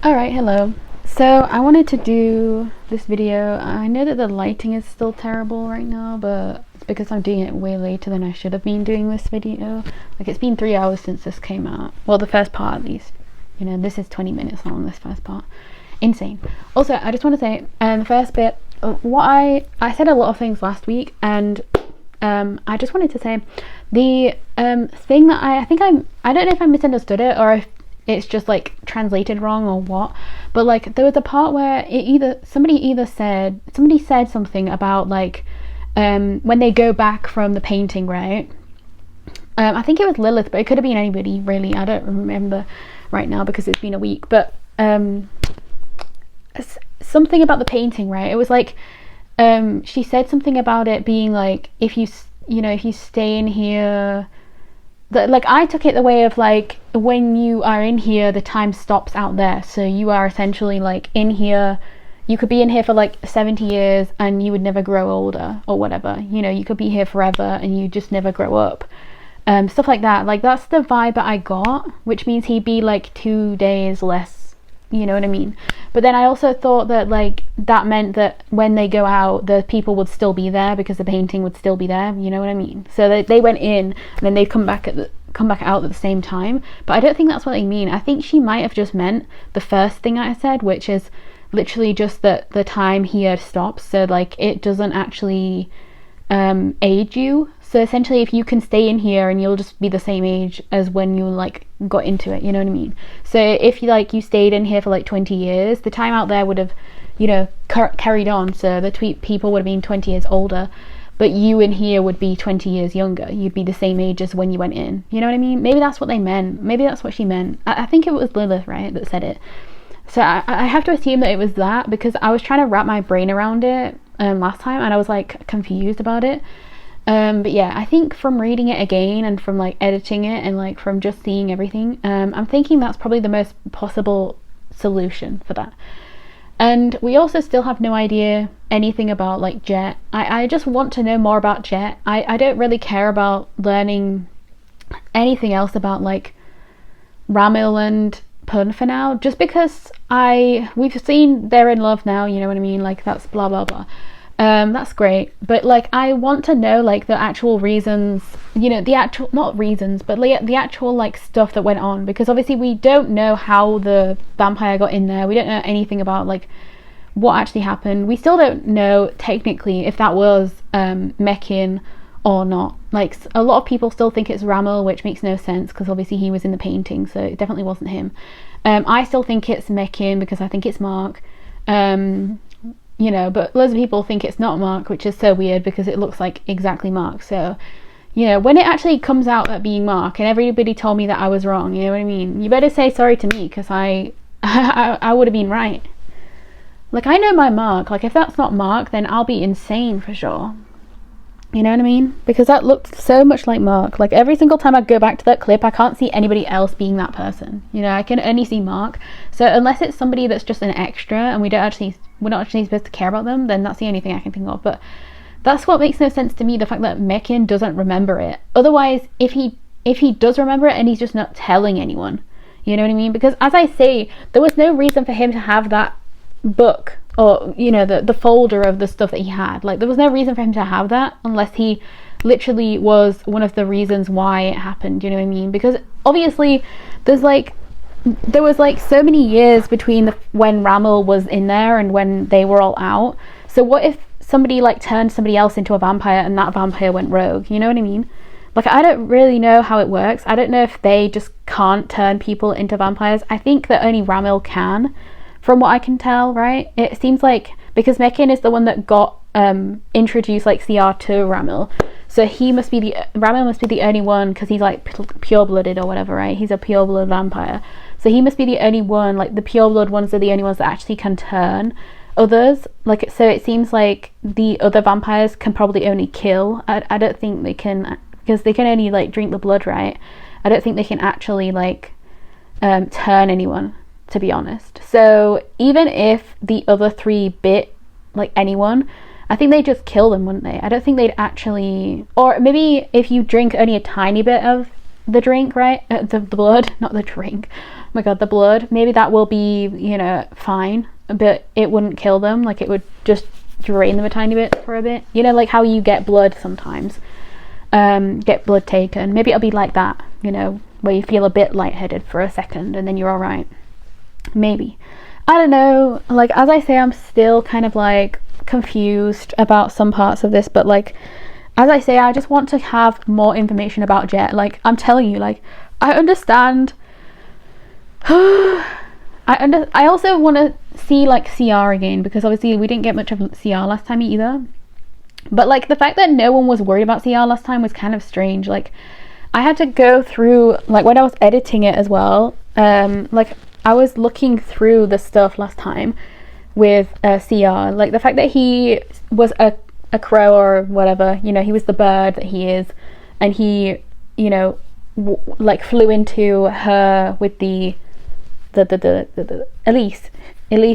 Alright, hello. So I wanted to do this video. I know that the lighting is still terrible right now, but it's because I'm doing it way later than I should have been doing this video. Like, it's been 3 hours since this came out. Well, the first part at least. You know, this is 20 minutes long, this first part. Insane. Also, I just want to say, the first bit, what I said a lot of things last week, and I just wanted to say the thing that I don't know if I misunderstood it or if it's just like translated wrong or what, but like there was a part where somebody said something about like when they go back from the painting, right? I think it was Lilith, but it could have been anybody really. I don't remember right now because it's been a week, but something about the painting, right? It was like she said something about it being like if you stay in here, like I took it the way of like when you are in here the time stops out there, so you are essentially like in here, you could be in here for like 70 years and you would never grow older or whatever, you could be here forever and you just never grow up, stuff like that. Like that's the vibe that I got, which means he'd be like 2 days less, you know what I mean? But then I also thought that like that meant that when they go out the people would still be there because the painting would still be there, you know what I mean? So they went in and then they'd come back out at the same time, but I don't think that's what they mean. I think she might have just meant the first thing I said, which is literally just that the time here stops, so like it doesn't actually age you. So essentially if you can stay in here and you'll just be the same age as when you like got into it, you know what I mean? So if you stayed in here for like 20 years, the time out there would have carried on, so the people would have been 20 years older, but you in here would be 20 years younger. You'd be the same age as when you went in, you know what I mean? Maybe that's what they meant. Maybe that's what she meant. I think it was Lilith, right, that said it. So I have to assume that it was that, because I was trying to wrap my brain around it last time and I was like confused about it. But yeah, I think from reading it again and from like editing it and like from just seeing everything, I'm thinking that's probably the most possible solution for that. And we also still have no idea anything about like Jet. I just want to know more about Jet. I don't really care about learning anything else about like Ramil and Pun for now, just because we've seen they're in love now, you know what I mean? Like that's blah blah blah. That's great, but like I want to know like the actual reasons, the actual, not reasons, but like the actual like stuff that went on, because obviously we don't know how the vampire got in there. We don't know anything about like what actually happened. We still don't know technically if that was Mekin or not. Like a lot of people still think it's Ramil, which makes no sense because obviously he was in the painting, so it definitely wasn't him. I still think it's Mekin because I think it's Mark. But loads of people think it's not Mark, which is so weird because it looks like exactly Mark. So, when it actually comes out at being Mark and everybody told me that I was wrong, you know what I mean? You better say sorry to me because I would have been right. Like, I know my Mark. Like, if that's not Mark, then I'll be insane for sure. You know what I mean? Because that looked so much like Mark. Like, every single time I go back to that clip, I can't see anybody else being that person. I can only see Mark. So unless it's somebody that's just an extra and we're not actually supposed to care about them, then that's the only thing I can think of. But that's what makes no sense to me, the fact that Mekin doesn't remember it. Otherwise, if he does remember it and he's just not telling anyone, you know what I mean? Because as I say, there was no reason for him to have that book or the folder of the stuff that he had. Like there was no reason for him to have that unless he literally was one of the reasons why it happened, you know what I mean? Because obviously there was like so many years between when Ramil was in there and when they were all out. So what if somebody like turned somebody else into a vampire and that vampire went rogue, you know what I mean? Like I don't really know how it works. I don't know if they just can't turn people into vampires. I think that only Ramil can, from what I can tell, right? It seems like because Mekin is the one that got introduced like CR to Ramil, so Ramil must be the only one, because he's like pure-blooded or whatever, right? He's a pure-blood vampire, so he must be the only one. Like the pure-blood ones are the only ones that actually can turn others. Like so, it seems like the other vampires can probably only kill. I don't think they can, because they can only like drink the blood, right? I don't think they can actually like turn anyone, to be honest. So even if the other three bit like anyone, I think they'd just kill them, wouldn't they? I don't think they'd actually, or maybe if you drink only a tiny bit of the drink, right? The blood, not the drink. my god, the blood, maybe that will be, you know, fine, but it wouldn't kill them. Like, it would just drain them a tiny bit for a bit, you know, like how you get blood sometimes, get blood taken. Maybe it'll be like that, you know, where you feel a bit lightheaded for a second and then you're all right. Maybe, I don't know. Like, as I say, I'm still kind of like confused about some parts of this, but like, as I say, I just want to have more information about Jet. Like, I'm telling you, like, I understand. I also want to see like CR again, because obviously we didn't get much of CR last time either. But like, the fact that no one was worried about CR last time was kind of strange. Like, I had to go through, like, when I was editing it as well, like, I was looking through the stuff last time with CR, like the fact that he was a crow or whatever, you know, he was the bird that he is, and he, you know, like flew into her with the Elise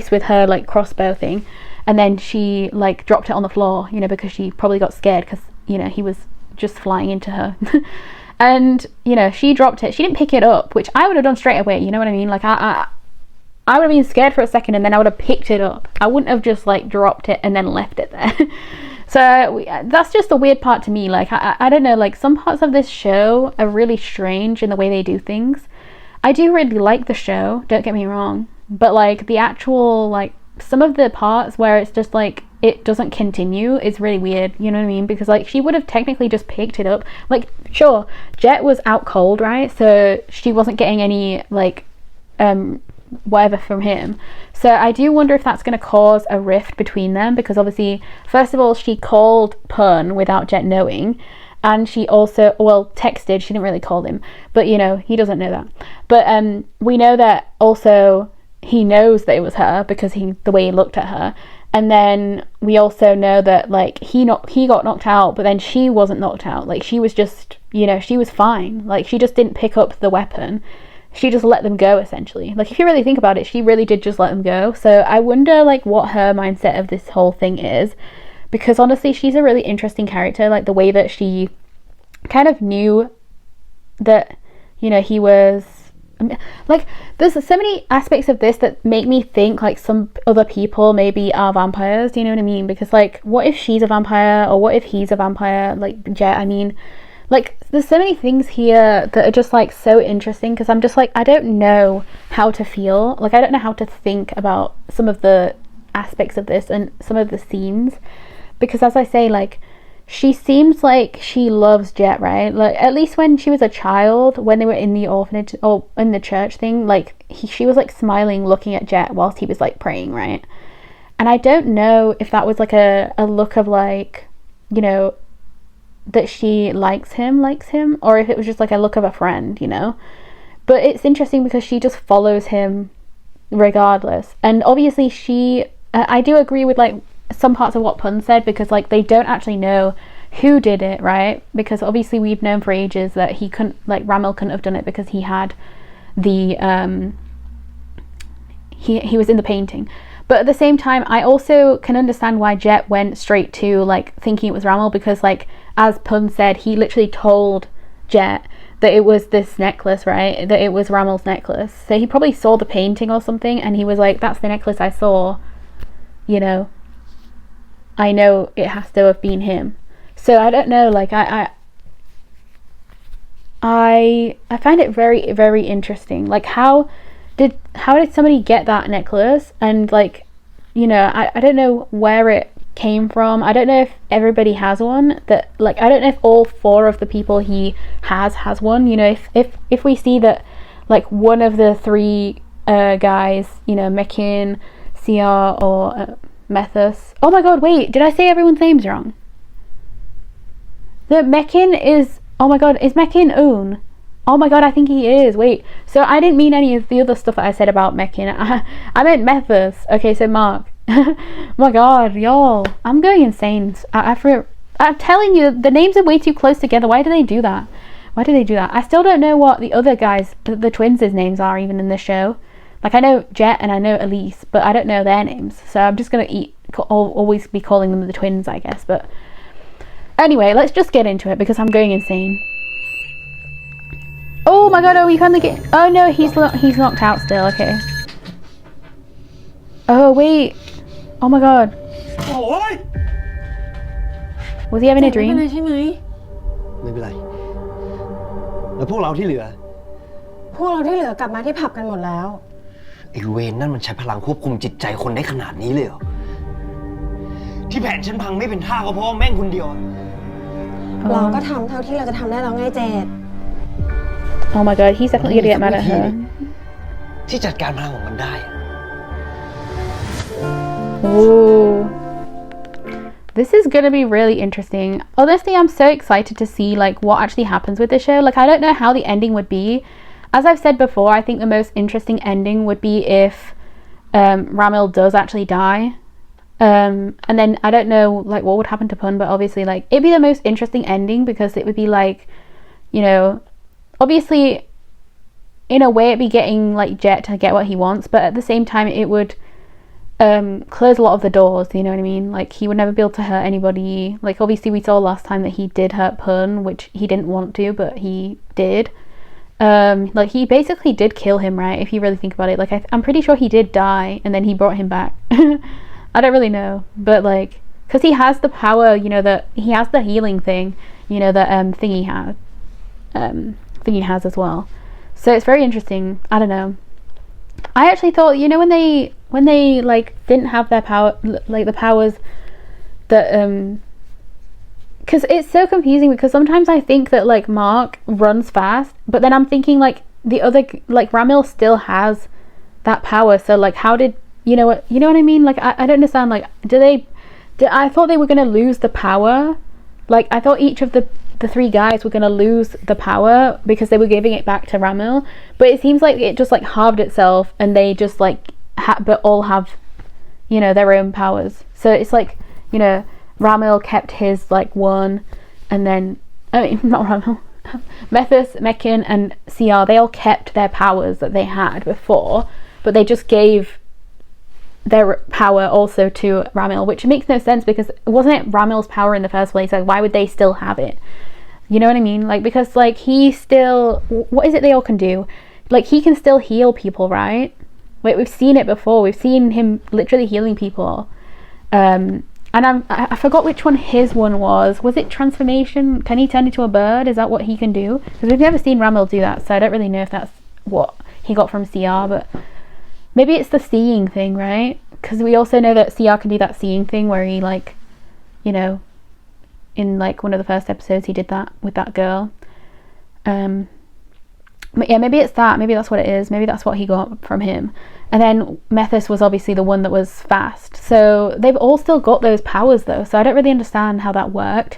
with her like crossbow thing, and then she like dropped it on the floor, you know, because she probably got scared because, you know, he was just flying into her. And, you know, she dropped it, she didn't pick it up, which I would have done straight away, you know what I mean? Like, I would have been scared for a second, and then I would have picked it up. I wouldn't have just like dropped it and then left it there. So that's just the weird part to me. Like, I don't know, like, some parts of this show are really strange in the way they do things. I do really like the show, don't get me wrong, but like the actual, like, some of the parts where it's just like it doesn't continue is really weird, you know what I mean? Because like, she would have technically just picked it up. Like, sure, Jet was out cold, right? So she wasn't getting any like whatever from him. So I do wonder if that's going to cause a rift between them, because obviously, first of all, she called Pun without Jet knowing, and she also, well, texted, she didn't really call him, but you know, he doesn't know that. But we know that also he knows that it was her because the way he looked at her. And then we also know that like he got knocked out, but then she wasn't knocked out. Like, she was just, you know, she was fine. Like, she just didn't pick up the weapon. She just let them go, essentially. Like, if you really think about it, she really did just let them go. So I wonder like what her mindset of this whole thing is, because honestly, she's a really interesting character. Like, the way that she kind of knew that, you know, he was, like, there's so many aspects of this that make me think like some other people maybe are vampires, you know what I mean? Because like, what if she's a vampire, or what if he's a vampire, like Jet, I mean, like, there's so many things here that are just like so interesting, because I'm just like, I don't know how to feel, like, I don't know how to think about some of the aspects of this and some of the scenes, because as I say, like, she seems like she loves Jet, right? Like, at least when she was a child, when they were in the orphanage or in the church thing, like, she was like smiling, looking at Jet whilst he was like praying, right? And I don't know if that was like a look of like, you know, that she likes him, or if it was just like a look of a friend, you know? But it's interesting because she just follows him regardless. And obviously I do agree with like some parts of what Pun said, because like, they don't actually know who did it, right? Because obviously we've known for ages that he couldn't, like, Ramil couldn't have done it because he had the he was in the painting. But at the same time, I also can understand why Jet went straight to like thinking it was Ramil, because like, as Pun said, he literally told Jet that it was this necklace, right? That it was Ramil's necklace. So he probably saw the painting or something, and he was like, that's the necklace I saw, you know, I know it has to have been him. So I don't know, like, I find it very, very interesting. Like, how did somebody get that necklace? And like, you know, I don't know where it came from. I don't know if everybody has one. That, like, I don't know if all 4 of the people he has one. You know, if we see that like one of the 3 guys, you know, Mekin, CR, or Methus. Oh my god, wait, did I say everyone's names wrong? The Mekin is, oh my god, is Mekin Un? Oh my god, I think he is. Wait, so I didn't mean any of the other stuff that I said about Mekin. I meant Methus. Okay, so Mark. Oh my god, y'all, I'm going insane. I'm telling you, the names are way too close together. Why do they do that? I still don't know what the other guys, the twins' names are even in this show. Like, I know Jet and I know Elise, but I don't know their names. So I'm just going to always be calling them the twins, I guess. But anyway, let's just get into it, because I'm going insane. Oh my god, oh, we finally get... Oh no, he's knocked out still, okay. Oh wait. Oh my god. Was he having a dream? ไม่เป็นไรใช่ไหม ไม่เป็นไรแล้วพวกเราที่เหลือ พวกเราที่เหลือกลับมาที่ผับกันหมดแล้ว ไอ้เวนนั่นมันใช้พลังควบคุมจิตใจคนได้ขนาดนี้เลยเหรอที่แผนฉันพังไม่เป็นท่าก็เพราะแม่งคนเดียว เราก็ทำเท่าที่เราจะทำได้แล้วไงเจด Oh my god, he's definitely gonna get mad at her. ที่จัดการพลังของมันได้ Ooh. This is gonna be really interesting. Honestly, I'm so excited to see like what actually happens with the show. Like I don't know how the ending would be. As I've said before, I think the most interesting ending would be if Ramil does actually die. And then I don't know like what would happen to Pun, but obviously like it'd be the most interesting ending because it would be like, you know, obviously in a way it'd be getting like Jet to get what he wants, but at the same time it would close a lot of the doors, you know what I mean? Like he would never be able to hurt anybody. Like obviously we saw last time that he did hurt Pun, which he didn't want to, but he did. Like he basically did kill him, right? If you really think about it, like I'm pretty sure he did die and then he brought him back. I don't really know, but like because he has the power, you know, that he has the healing thing, you know, that thingy has as well. So it's very interesting. I don't know. I actually thought, you know, when they like didn't have their power, like the powers that because it's so confusing because sometimes I think that like Mark runs fast, but then I'm thinking like the other like Ramil still has that power, so like how did you know what I mean? Like I don't understand, like I thought they were gonna lose the power. Like I thought each of the three guys were gonna lose the power because they were giving it back to Ramil, but it seems like it just like halved itself and they just like but all have, you know, their own powers. So it's like, you know, Ramil kept his like one, and then I mean not Ramil, Methus, Mekin and CR, they all kept their powers that they had before, but they just gave their power also to Ramil, which makes no sense because wasn't it Ramil's power in the first place? Like why would they still have it? You know what I mean? Like because like he still, what is it they all can do? Like he can still heal people, right? Wait, we've seen it before. We've seen him literally healing people. And I forgot which one his one was. Was it transformation? Can he turn into a bird? Is that what he can do? Because we've never seen Ramil do that, so I don't really know if that's what he got from CR, but maybe it's the seeing thing, right? Because we also know that CR can do that seeing thing where he like, you know, in like one of the first episodes he did that with that girl. But yeah, maybe it's that. Maybe that's what it is. Maybe that's what he got from him. And then Methus was obviously the one that was fast. So they've all still got those powers though. So I don't really understand how that worked.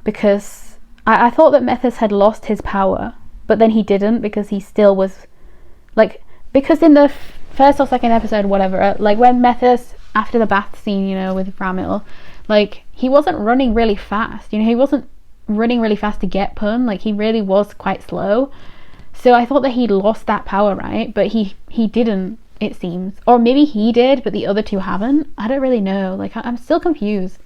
Because I thought that Methus had lost his power. But then he didn't because he still was... Like, because in the first or second episode, whatever, like when Methus, after the bath scene, you know, with Ramil, like he wasn't running really fast. You know, he wasn't running really fast to get Pun. Like he really was quite slow. So I thought that he lost that power, right? But he didn't, it seems. Or maybe he did, but the other two haven't. I don't really know. Like I'm still confused.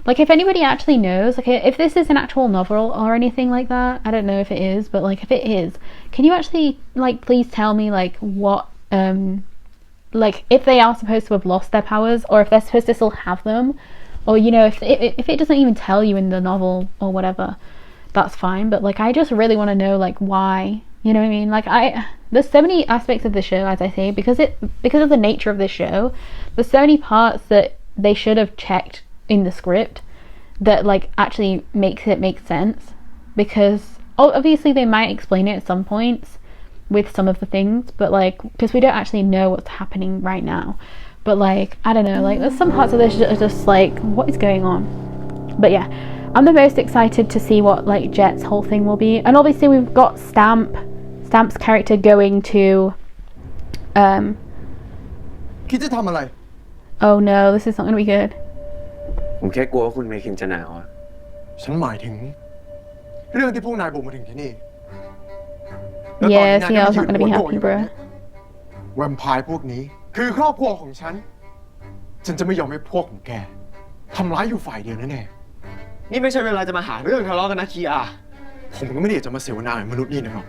Like if anybody actually knows, like if this is an actual novel or anything like that, I don't know if it is, but like if it is, can you actually like please tell me like what like if they are supposed to have lost their powers or if they're supposed to still have them, or you know if it doesn't even tell you in the novel or whatever, that's fine. But like I just really want to know like why. You know what I mean? Like there's so many aspects of the show, as I say, because of the nature of this show, there's so many parts that they should have checked in the script that like actually makes it make sense. Because obviously they might explain it at some points with some of the things, but like because we don't actually know what's happening right now. But like I don't know, like there's some parts of this that are just like what is going on. But yeah, I'm the most excited to see what like Jet's whole thing will be. And obviously we've got Stamp's character going to คิดจะทำอะไร oh no, this is not going to be good. ผมแค่กลัวว่าคุณเมคินจะหนาวอะ ฉันหมายถึงเรื่องที่พวกนายบุกมาถึงที่นี่ Yes, CL's not going to be happy, bro. แวมไพร์พวกนี้คือครอบครัวของฉันจะไม่ยอมให้พวกของแกทำร้ายอยู่ฝ่ายเดียวแน่ๆ นี่ไม่ใช่เวลาจะมาหาเรื่องทะเลาะกันนะคีอา ผมก็ไม่ได้อยากจะมาเสวนากับมนุษย์นี่นะครับ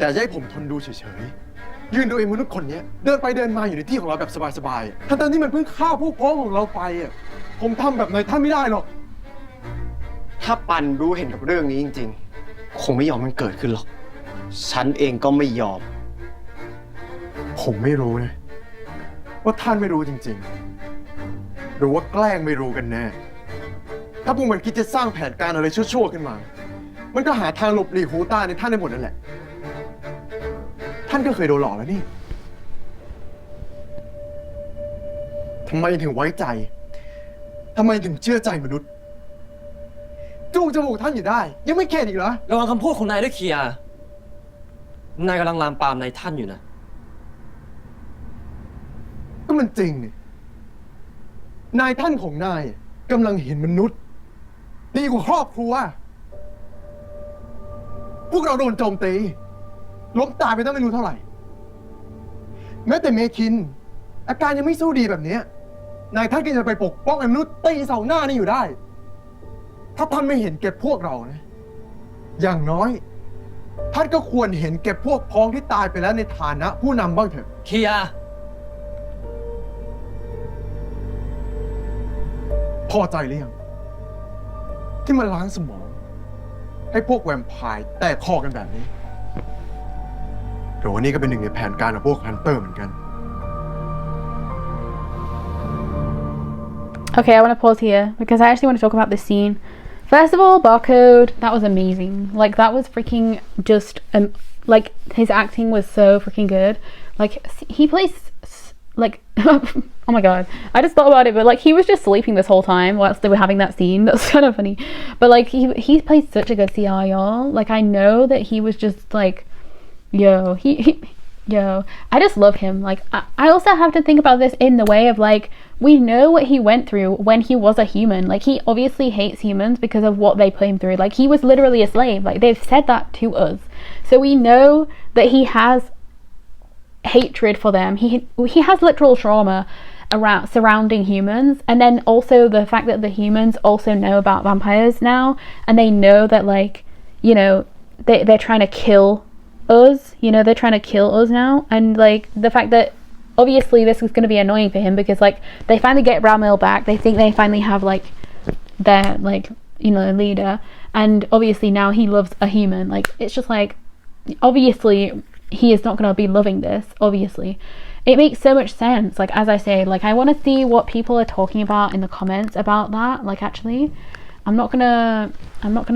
แต่จะให้ผมทนดูเฉยๆยืนดูไอ้มนุษย์คนนี้เดินไปเดินมาอยู่ในที่ของเราแบบสบายๆทั้งที่มันเพิ่งฆ่าพวกพ้องของเราไปอ่ะผมทำแบบนายท่านไม่ได้หรอกถ้าปันรู้เห็นกับเรื่องนี้จริงๆคงไม่ยอมมันเกิดขึ้นหรอกฉันเองก็ไม่ยอมผมไม่รู้นะว่าท่านไม่รู้จริงๆหรือว่าแกล้งไม่รู้กันแน่ถ้าพวกมันคิดจะสร้างแผนการอะไรชั่วๆขึ้นมามันก็หาทางหลบหลีกหูตาในท่านได้หมดนั่นแหละท่านก็เคยโดนหลอกแล้วนี่ทำไมถึงไว้ใจทำไมถึงเชื่อใจมนุษย์จูงจมูกท่านอยู่ได้ยังไม่เข็ดอีกเหรอระวังคำพูดของนายด้วยเคียร์นายกำลังลามปามนายท่านอยู่นะก็มันจริงนี่นายท่านของนายกำลังเห็นมนุษย์ดีกว่าครอบครัวพวกเราโดนโจมตีล้มตายไปตั้งไม่รู้เท่าไหร่แม้แต่เมคินอาการยังไม่สู้ดีแบบนี้นายท่านก็จะไปปกป้องมนุษย์ตีเสาหน้านี่อยู่ได้ถ้าท่านไม่เห็นแก่พวกเรานะอย่างน้อยท่านก็ควรเห็นแก่พวกพ้องที่ตายไปแล้วในฐานะผู้นำบ้างเถอะเคียร์พอใจหรือยังที่มันล้างสมองให้พวกแวมไพร์แตกคอกันแบบนี้เดี๋ยววันนี้ก็เป็นหนึ่งในแผนการของพวกฮันเตอร์เหมือนกัน Okay, I want to pause here because I actually want to talk about this scene. First of all, Barcode, that was amazing. Like, that was freaking just, like, his acting was so freaking good. Like, he plays, like, oh my god, I just thought about it, but, like, he was just sleeping this whole time whilst they were having that scene. That's kind of funny. But, like, he played such a good CR, y'all. Like, I know that he was just, like, yo, I just love him. Like, I also have to think about this in the way of, like, we know what he went through when he was a human. Like, he obviously hates humans because of what they put him through. Like, he was literally a slave. Like, they've said that to us. So we know that he has hatred for them. He has literal trauma around surrounding humans. And then also the fact that the humans also know about vampires now. And they know that, like, you know, they're trying to kill us. You know, they're trying to kill us now. And, like, the fact that obviously this is going to be annoying for him because, like, they finally get Ramil back. They think they finally have, like, their, like, you know, leader. And obviously now he loves a human. Like, it's just like, obviously he is not going to be loving this, obviously. It makes so much sense. Like, as I say, like, I want to see what people are talking about in the comments about that. Like, actually, I'm not gonna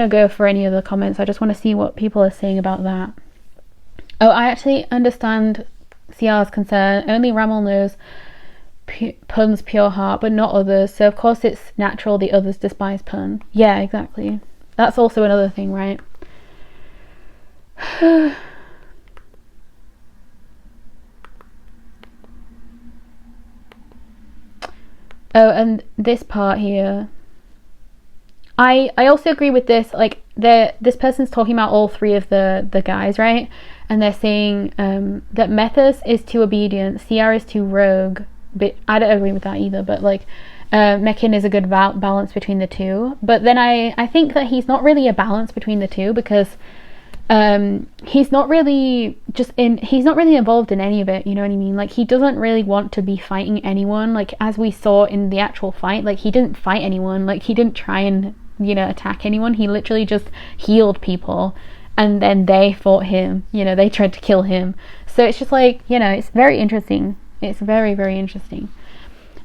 go for any of the comments. I just want to see what people are saying about that. Oh, I actually understand CR's concern. Only Ramel knows Pun's pure heart, but not others. So of course it's natural the others despise Pun. Yeah, exactly. That's also another thing, right? Oh, and this part here, I also agree with this. Like, this person's talking about all three of the guys, right? And they're saying that Methus is too obedient, CR is too rogue. But I don't agree with that either. But, like, Mekin is a good balance between the two. But then I think that he's not really a balance between the two because he's not really involved in any of it. You know what I mean? Like, he doesn't really want to be fighting anyone. Like, as we saw in the actual fight, like, he didn't fight anyone. Like, he didn't try and, you know, attack anyone. He literally just healed people. And then they fought him, you know, they tried to kill him. So it's just like, you know, it's very interesting. It's very, very interesting.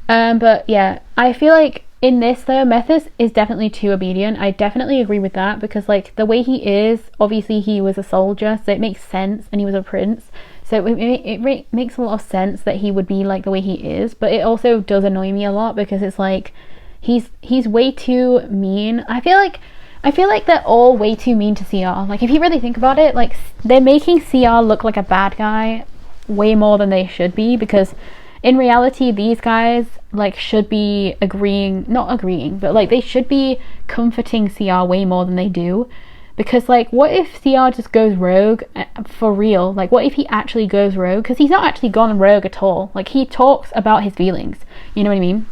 But yeah, I feel like in this though, Methus is definitely too obedient. I definitely agree with that because, like, the way he is, obviously he was a soldier, so it makes sense, and he was a prince. So it makes a lot of sense that he would be like the way he is. But it also does annoy me a lot because it's like, he's way too mean. I feel like they're all way too mean to CR. Like, if you really think about it, like, they're making CR look like a bad guy way more than they should be, because in reality these guys, like, should be not agreeing, but, like, they should be comforting CR way more than they do. Because, like, what if CR just goes rogue for real? Like, what if he actually goes rogue? Because he's not actually gone rogue at all. Like, he talks about his feelings, you know what I mean?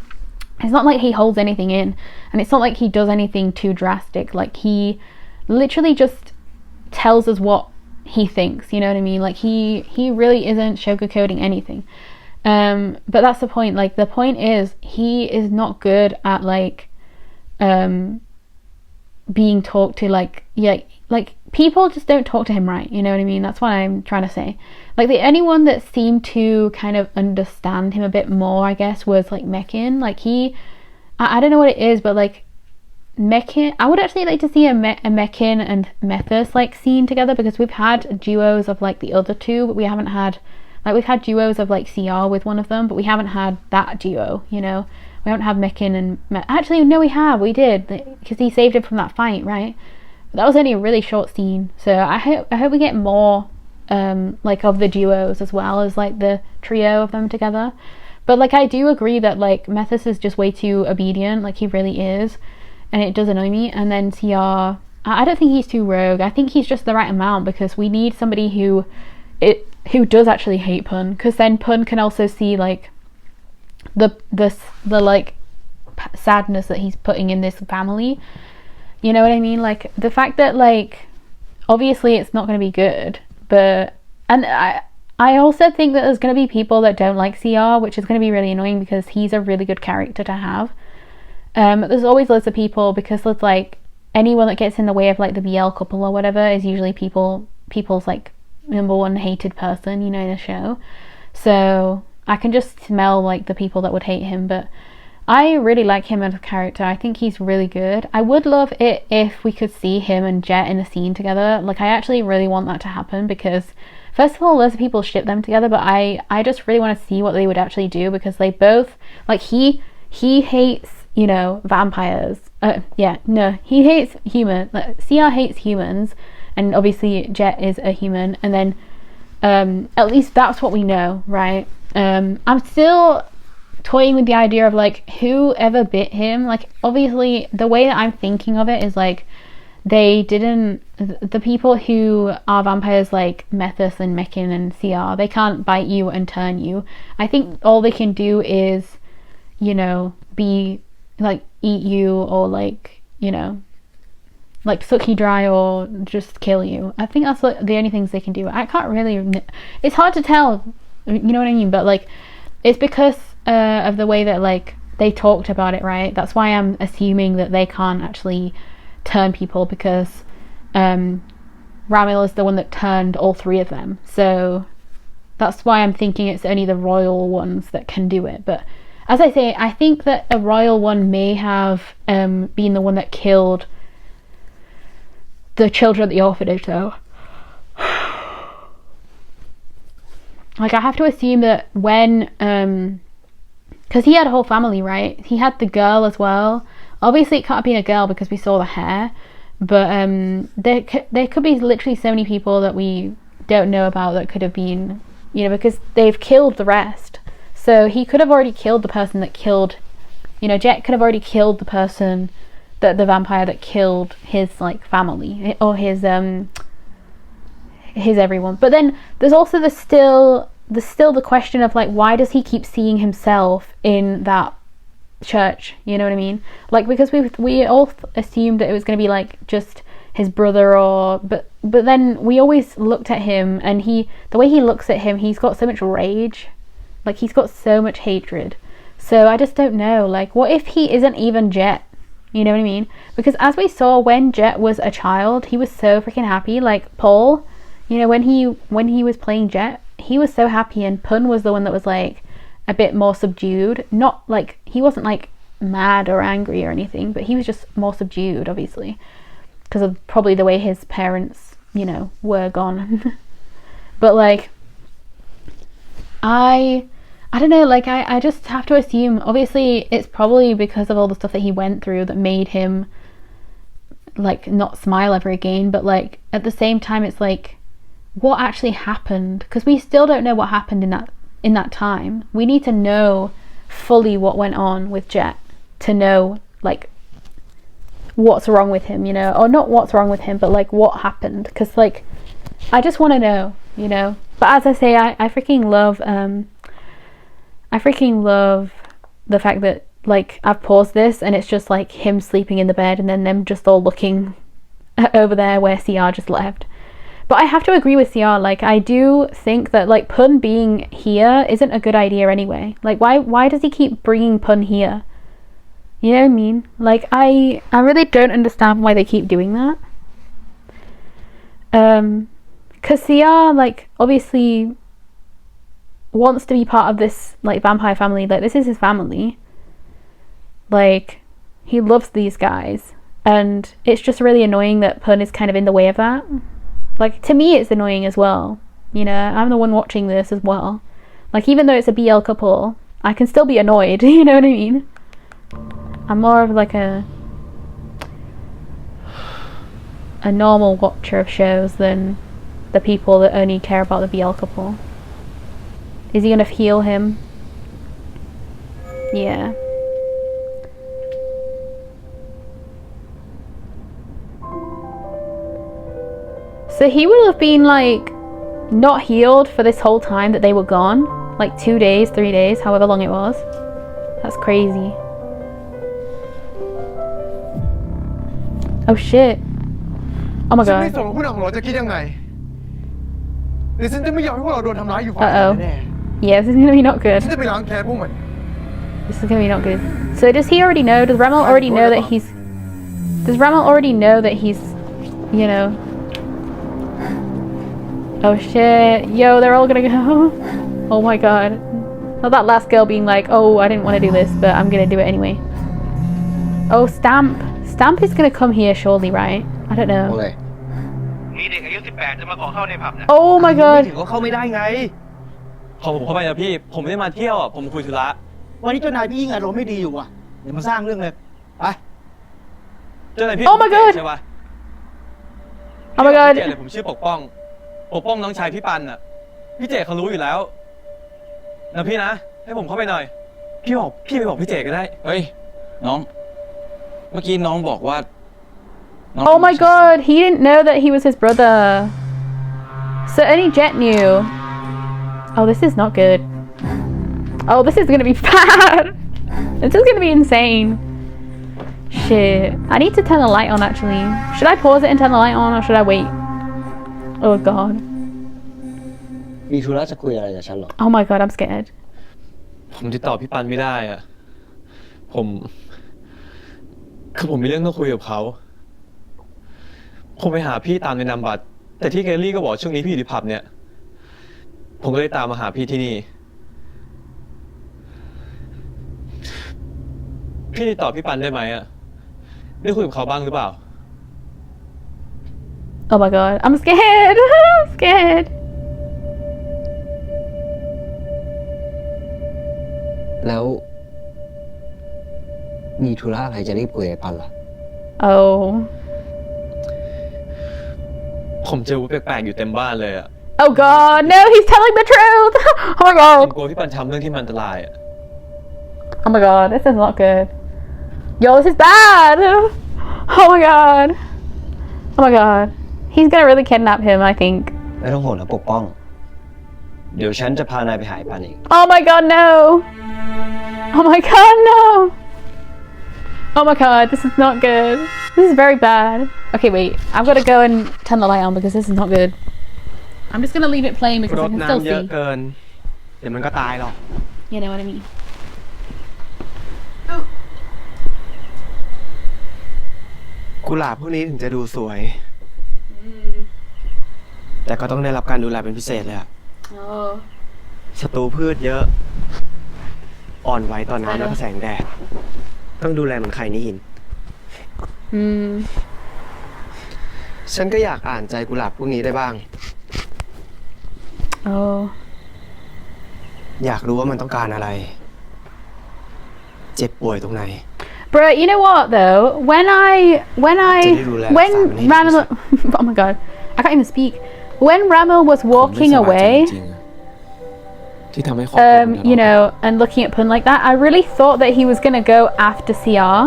It's not like he holds anything in, and it's not like he does anything too drastic. Like, he literally just tells us what he thinks, you know what I mean? Like he really isn't sugarcoating anything. But that's the point. Like the point is he is not good at like being talked to. Like people just don't talk to him right, you know what I mean? That's what I'm trying to say. Like the only one that seemed to kind of understand him a bit more, I guess, was like Mekin. Like I don't know what it is, but like Mekin, I would actually like to see a Mekin and Methus like scene together, because we've had duos of like the other two, but we haven't had, like, we've had duos of like CR with one of them, but we haven't had that duo, you know? We haven't had Mekin and actually no, we did, because he saved him from that fight, right? But that was only a really short scene, so I hope we get more like of the duos as well as like the trio of them together. But like I do agree that like Methus is just way too obedient, like he really is, and it does annoy me. And then CR, I don't think he's too rogue. I think he's just the right amount, because we need somebody who does actually hate Pun, because then Pun can also see like the like sadness that he's putting in this family, you know what I mean? Like the fact that like obviously it's not going to be good, but and I also think that there's going to be people that don't like CR, which is going to be really annoying, because he's a really good character to have. There's always loads of people, because there's like anyone that gets in the way of like the BL couple or whatever is usually people's like number one hated person, you know, in a show. So I can just smell like the people that would hate him, but I really like him as a character. I think he's really good. I would love it if we could see him and Jet in a scene together. Like I actually really want that to happen, because first of all, loads of people ship them together, but I just really want to see what they would actually do, because they both, like he hates, you know, vampires. He hates humans. Like, CR hates humans, and obviously Jet is a human, and then at least that's what we know, right? I'm still toying with the idea of like whoever bit him. Like obviously the way that I'm thinking of it is like the people who are vampires like Methus and Mekin and CR, they can't bite you and turn you. I think all they can do is, you know, be like eat you, or like, you know, like suck you dry, or just kill you. I think that's the only things they can do. I can't really, it's hard to tell, you know what I mean? But like it's because of the way that like they talked about it, right? That's why I'm assuming that they can't actually turn people, because Ramil is the one that turned all three of them. So that's why I'm thinking it's only the royal ones that can do it. But as I say, I think that a royal one may have been the one that killed the children at the orphanage, though. Like I have to assume that when because he had a whole family, right? He had the girl as well. Obviously it can't have been a girl because we saw the hair, but there could be literally so many people that we don't know about that could have been, you know, because they've killed the rest. So he could have already killed the person that killed, you know, Jet could have already killed the person, that the vampire that killed his like family, or his everyone. But then there's also the question of like, why does he keep seeing himself in that church, you know what I mean? Like because we all assumed that it was going to be like just his brother, or but then we always looked at him, and the way he looks at him, he's got so much rage, like he's got so much hatred. So I just don't know, like what if he isn't even Jet, you know what I mean? Because as we saw, when Jet was a child, he was so freaking happy. Like Paul, you know, when he was playing Jet, he was so happy, and Pun was the one that was like a bit more subdued. Not like, he wasn't like mad or angry or anything, but he was just more subdued, obviously, because of probably the way his parents, you know, were gone. But like I don't know, like I just have to assume, obviously it's probably because of all the stuff that he went through that made him like not smile ever again. But like at the same time, it's like, what actually happened? Because we still don't know what happened in that time. We need to know fully what went on with Jet to know like what's wrong with him, you know, or not what's wrong with him, but like what happened. Because like I just want to know, you know. But as I say, I freaking love the fact that like I've paused this and it's just like him sleeping in the bed, and then them just all looking over there where CR just left. But I have to agree with CR. Like, I do think that like Pun being here isn't a good idea anyway. Like, why does he keep bringing Pun here? You know what I mean? Like, I really don't understand why they keep doing that. Cause CR like obviously wants to be part of this like vampire family. Like, this is his family. Like, he loves these guys, and it's just really annoying that Pun is kind of in the way of that. Like, to me it's annoying as well, you know. I'm the one watching this as well. Like, even though it's a BL couple, I can still be annoyed. You know what I mean? I'm more of like a normal watcher of shows than the people that only care about the BL couple. Is he gonna heal him? Yeah. So he will have been like not healed for this whole time that they were gone. Like 2 days, 3 days, however long it was. That's crazy. Oh shit. Oh my ฉันใน god. ส่วนของผู้นำของเราจะคิดยังไงหรือฉันจะไม่ยอมให้พวกเราโดนทำร้ายอยู่ฝ่ายเดียว Uh-oh. แน่ Yeah, this is gonna be not ๆฉั good. นจะไปล้างแค้นพวกมัน This is gonna be not good. So does he already know? Does Ramel already know that he's... Does Ramel already know that he's... You know... Oh shit. Yo, they're all gonna go... Oh my god. Not that last girl being like, oh, I didn't want to do this, but I'm gonna do it anyway. Oh, Stamp. Stamp is gonna come here surely, right? I don't know. มีเด็กอายุ18จะมาขอเข้าในผับนะ Oh my ถึ god. งก็เข้าไม่ได้ไง ขอผมเข้าไปนะพี่ ผมไม่ได้มาเที่ยวอ่ะ ผมคุยธุระ วันนี้เจ้านายพี่ยิ่งอารมณ์ไม่ดีอยู่อ่ะเดี๋ยวมาสร้างเรื่องเลยไป เจ้านายพี่ Oh my god ใช่ปะ Oh my god. พี่เจเลยผมชื่อปกป้อง ปกป้องน้องชายพี่ปันอ่ะ พี่เจเขารู้อยู่แล้วนะพี่นะ ให้ผมเข้าไปหน่อย พี่ไปบอกพี่เจก็ได้ เฮ้ย น้อง เมื่อกี้น้องบอกว่าน้อง Oh my god. He didn't know that he was his brother. So only Jet knew. Oh, this is not good. Oh, this is gonna be bad. This is gonna be insane. Shit. I need to turn the light on actually. Should I pause it and turn the light on, or should I wait? Oh god. มีธุระจะคุยอะไรกับฉันหรอ Oh my god, I'm scared. ผมติดต่อพี่ปันไม่ได้อ่ะ คือผมมีเรื่องต้องคุยกับเขา ผมไปหาพี่ตามในนามบัตร แต่ที่แกลลี่ก็บอกช่วงนี้พี่อยู่ที่ผับเนี่ย ผมก็เลยตามมาหาพี่ที่นี่ พี่ติดต่อพี่ปันได้ไหมอ่ะ ได้คุยกับเขาบ้างหรือเปล่า Oh my god, I'm scared. I'm scared. แล้วมีธุระอะไรจะรีบคุยกับปันล่ะ Oh. ผมเจอวุ้แปลกๆอยู่เต็มบ้านเลยอ่ะ Oh god, no, he's telling the truth. Oh my ผม god. กลัวพี่ปันทำเรื่องที่มันอันตรายอ่ะ Oh my god, this is not good. Yo, this is bad. Oh my god. Oh my god. He's gonna really kidnap him, I think. ไม่ต้องห่วงนะปกป้อง เดี๋ยวฉันจะพานายไปหาไอ้ปันเอง Oh my god, no. Oh my god, no. Oh my god, this is not good. This is very bad. Okay, wait. I've got to go and turn the light on because this is not good. I'm just gonna leave it playing because ร I ด can still น้ำเยอะ see. เกิน เดี๋ยวมันก็ตายหรอก You know what I mean? กุหลาบพวกนี้ถึงจะดูสวย แต่ก็ต้องได้รับการดูแลเป็นพิเศษเลยอะ Oh. ศัตรูพืชเยอะ อ่อนไหวต่อน้ำและก็แสงแดด ต้องดูแลเหมือนไข่นี่หิน Hmm. ฉันก็อยากอ่านใจกุหลาบพวกนี้ได้บ้าง Oh. อยากรู้ว่ามันต้องการอะไร เจ็บป่วยตรงไหน Bro, you know what though? When Ramel, oh my god, I can't even speak. When Ramel was walking away, ที่ทำให้ครอบครัวผม you know, and looking at Pun like that, I really thought that he was gonna go after CR,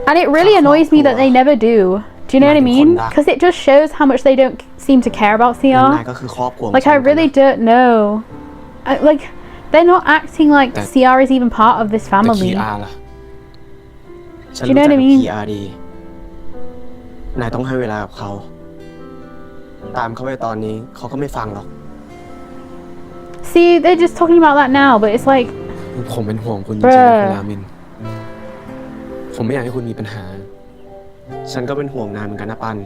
and it really annoys me that they never do. Do you know what I mean? Because it just shows how much they don't seem to care about นาย CR. ก็คือครอบครัว Like I really don't know. Like they're not acting like CR is even part of this แต่ family. คีอาร์ล่ะ ฉัน Do you รู้ know จัก what I กับ mean? คีอาร์ดี นายต้องให้เวลากับเขา ตามเขาไปตอนนี้เขาก็ไม่ฟังหรอก See, they're just talking about that now, but it's like, ผมเป็นห่วงคุณจริงๆนะคุณรามิน ผมไม่อยากให้คุณมีปัญหา ฉันก็เป็นห่วงนายเหมือนกันนะปัน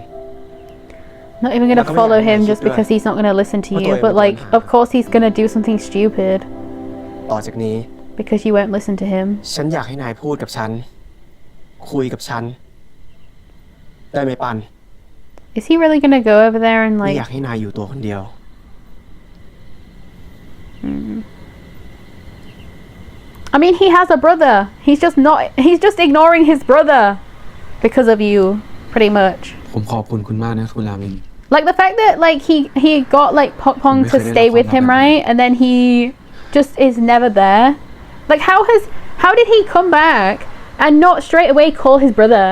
not even gonna follow him just because he's not gonna listen to you. But like, of course he's gonna do something stupid ต่อจากนี้ because you won't listen to him. ฉันอยากให้นายพูดกับฉัน คุยกับฉัน ได้ไหมปัน Is he really gonna go over there and ไม่ like? อยากให้นายอยู่ตัวคนเดียว I mean, he has a brother. He's just ignoring his brother because of you, pretty much. ผมขอบคุณคุณมากนะคุณรามิน Like the fact that like he got like Pop Pong to stay with him, right? And then he just is never there. Like how did he come back and not straight away call his brother?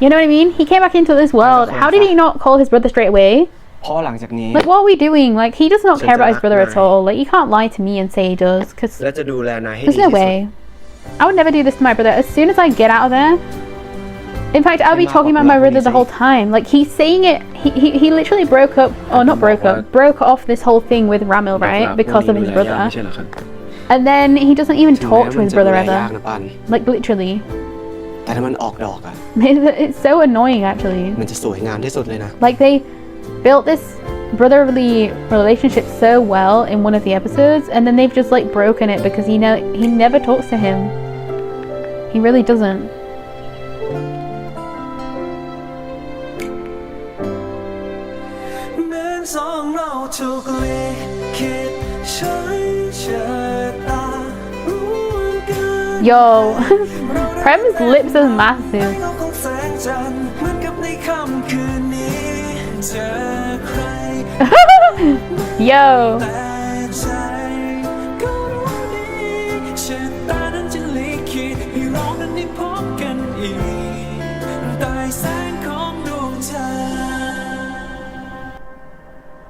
You know what I mean? He came back into this world. How did he not call his brother straight away? เพราะหลังจากนี้ Like what are we doing? Like he does not care about his brother at all. Like you can't lie to me and say he does, because และจะดูแลนายให้ดี there's ที่ no สุด way. I would never do this to my brother. As soon as I get out of there, in fact, I'll be talking about my brother the whole time. Like he's saying it. He literally broke off this whole thing with Ramil, right? Because of his brother. And then he doesn't even talk to his brother ever. Like literally. แต่ถ้ามันออกดอกอะ It's so annoying, actually. มันจะสวยงามที่สุดเลยนะ Like they built this brotherly relationship so well in one of the episodes, and then they've just like broken it because he never talks to him. He really doesn't. Yo, Prem's lips are massive. Yo.